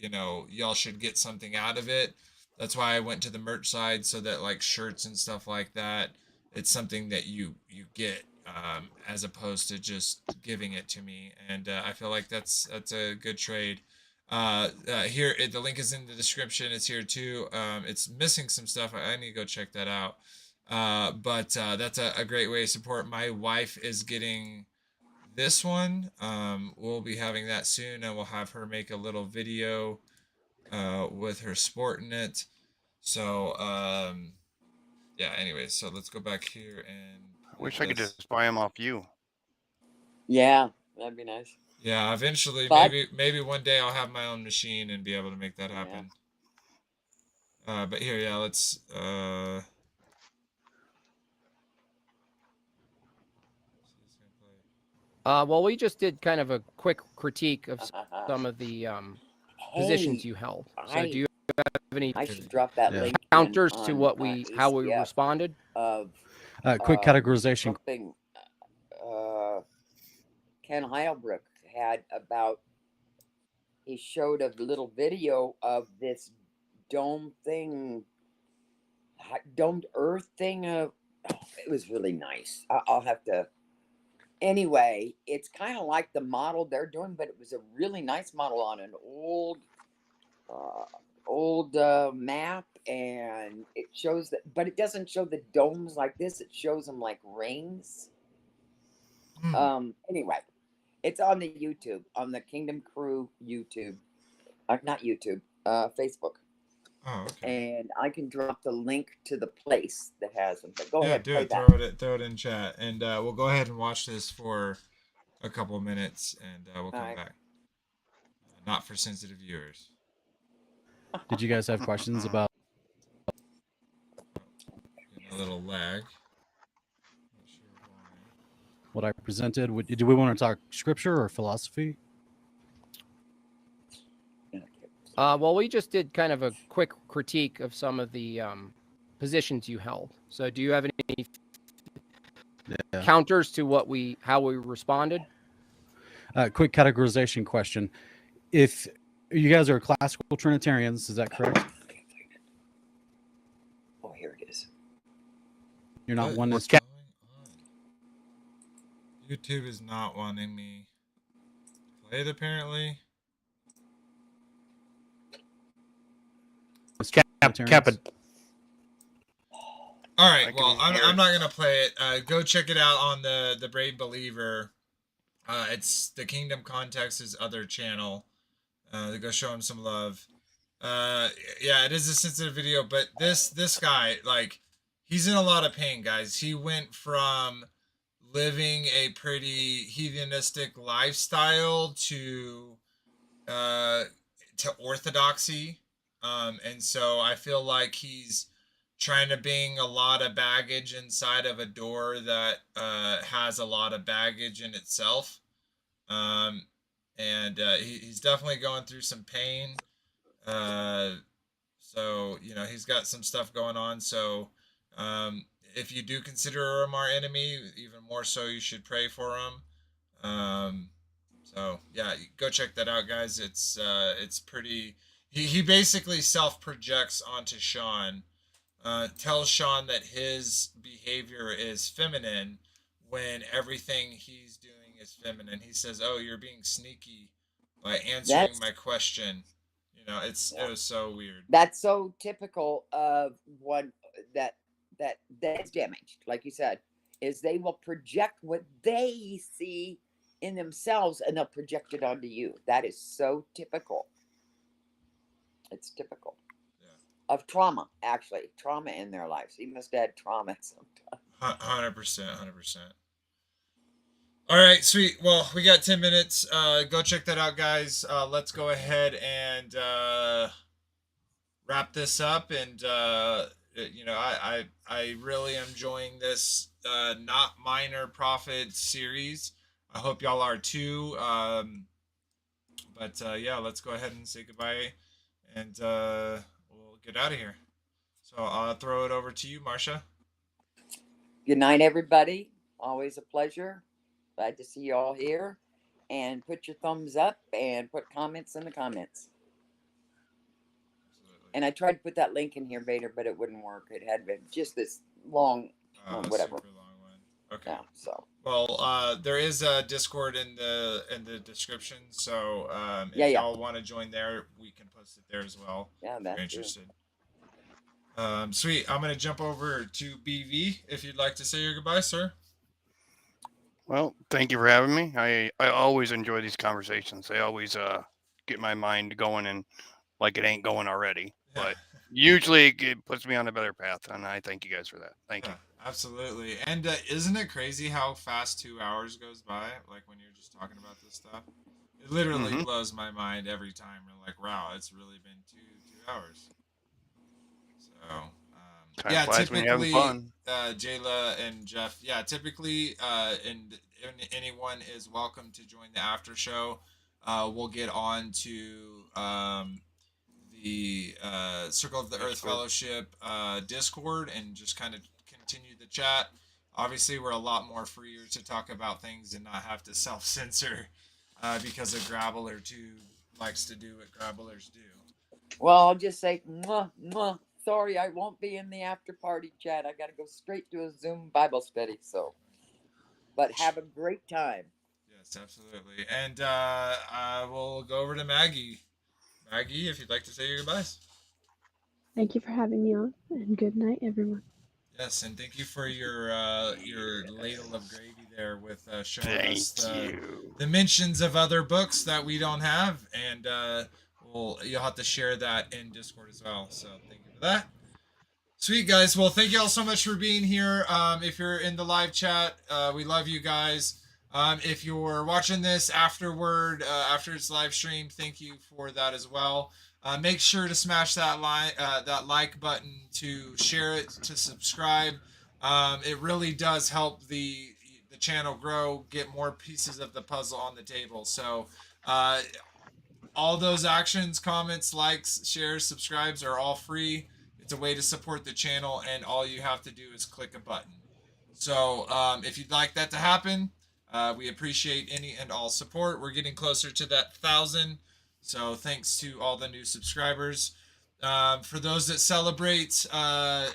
y'all should get something out of it. That's why I went to the merch side, so that like shirts and stuff like that, it's something that you get, as opposed to just giving it to me. And I feel like that's a good trade. Here, the link is in the description. It's here too. It's missing some stuff. I need to go check that out. But that's a great way to support. My wife is getting this one. We'll be having that soon, and we'll have her make a little video with her sporting it. So yeah, anyways, so let's go back here and I wish I could just buy them off you. yeah, that'd be nice. Yeah, eventually, maybe one day I'll have my own machine and be able to make that happen. Yeah. But here, yeah, let's well, we just did kind of a quick critique of some of the positions you held. So do you have any I should drop that link counters in to on, what how we C.E.F. responded? Of quick categorization. Something Ken Heilbrook had about, he showed a little video of this domed earth thing. It was really nice. I'll have to. Anyway, it's kind of like the model they're doing, but it was a really nice model on an old map, and it shows that, but it doesn't show the domes like this. It shows them like rings. Anyway, it's on the YouTube, on the Kingdom Crew YouTube, not YouTube, Facebook. Oh, okay. And I can drop the link to the place that has them. But go ahead, do play it. that. Throw it in chat, and we'll go ahead and watch this for a couple of minutes, and we'll come back. Not for sensitive viewers. Did you guys have questions about a little lag? What I presented? Do we want to talk scripture or philosophy? Well, we just did kind of a quick critique of some of the positions you held. So do you have any counters to what how we responded? Quick categorization question. If you guys are classical Trinitarians, is that correct? Oh, here it is. You're not oneness. YouTube is not wanting me to play it, apparently. All right, well, I'm not gonna play it. Go check it out on the Brave Believer. It's the Kingdom Context' other channel. Go show him some love. Yeah, it is a sensitive video, but this guy, like, he's in a lot of pain, guys. He went from living a pretty heathenistic lifestyle to orthodoxy, and so I feel like he's trying to bring a lot of baggage inside of a door that has a lot of baggage in itself, and he's definitely going through some pain. So he's got some stuff going on. So if you do consider him our enemy, even more so, you should pray for him. So yeah, go check that out, guys. It's pretty. He basically self-projects onto Sean, tells Sean that his behavior is feminine when everything he's doing is feminine. He says, "Oh, you're being sneaky by answering my question." It was so weird. That's so typical of one that's damaged, like you said, is they will project what they see in themselves and they'll project it onto you. That is so typical. It's typical of trauma, actually. Trauma in their lives. He must have had trauma sometimes. 100%. All right, sweet. Well, we got 10 minutes. Go check that out, guys. Let's go ahead and wrap this up. And, you know, I really am enjoying this Not Minor Prophet series. I hope y'all are too. But yeah, let's go ahead and say goodbye. And we'll get out of here. So I'll throw it over to you, Marcia. Good night, everybody. Always a pleasure. Glad to see you all here. And put your thumbs up and put comments in the comments. Absolutely. And I tried to put that link in here, Vader, but it wouldn't work. It had been just this long, whatever. Super long one. Okay. Yeah, so. Well, there is a Discord in the description, so if y'all want to join there, we can post it there as well. Yeah, that's if you're interested. Sweet. I'm gonna jump over to BV if you'd like to say your goodbye, sir. Well, thank you for having me. I always enjoy these conversations. They always get my mind going and like it ain't going already. But usually it puts me on a better path, and I thank you guys for that. Thank you. Absolutely. And isn't it crazy how fast 2 hours goes by? Like when you're just talking about this stuff, it literally blows my mind every time. We're like, wow, it's really been two hours. So yeah, typically Jayla and Jeff. Yeah, typically, and anyone is welcome to join the after show. We'll get on to the Circle of the Earth Fellowship Discord and just kind of continue the chat. Obviously, we're a lot more freer to talk about things and not have to self-censor because a grabbler too likes to do what grabblers do. Well, I'll just say, mwah, mwah. Sorry, I won't be in the after party chat. I got to go straight to a Zoom Bible study. So, but have a great time. Yes, absolutely. And we'll go over to Maggie. Maggie, if you'd like to say your goodbyes. Thank you for having me on, and good night, everyone. Yes, and thank you for your ladle of gravy there with showing us the mentions of other books that we don't have, and you'll have to share that in Discord as well. So thank you for that. Sweet, guys. Well, thank you all so much for being here. If you're in the live chat, we love you guys. If you're watching this afterward, after it's live stream, thank you for that as well. Make sure to smash that like button, to share it, to subscribe. It really does help the channel grow, get more pieces of the puzzle on the table. So all those actions, comments, likes, shares, subscribes are all free. It's a way to support the channel, and all you have to do is click a button. So if you'd like that to happen, we appreciate any and all support. We're getting closer to that 1,000. So thanks to all the new subscribers. For those that celebrate,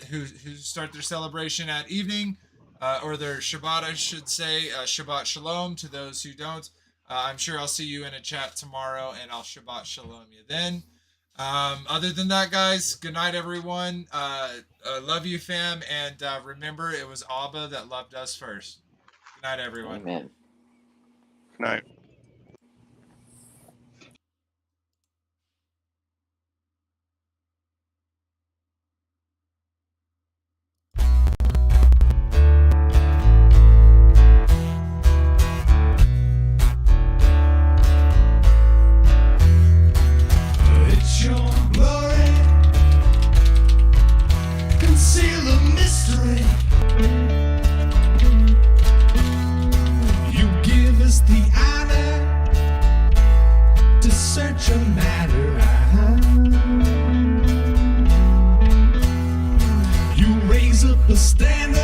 who start their celebration at evening, or their Shabbat, I should say, Shabbat Shalom to those who don't. I'm sure I'll see you in a chat tomorrow, and I'll Shabbat Shalom you then. Other than that, guys, good night, everyone. Love you, fam, and remember, it was ABBA that loved us first. Good night, everyone. Amen. Good night. Stand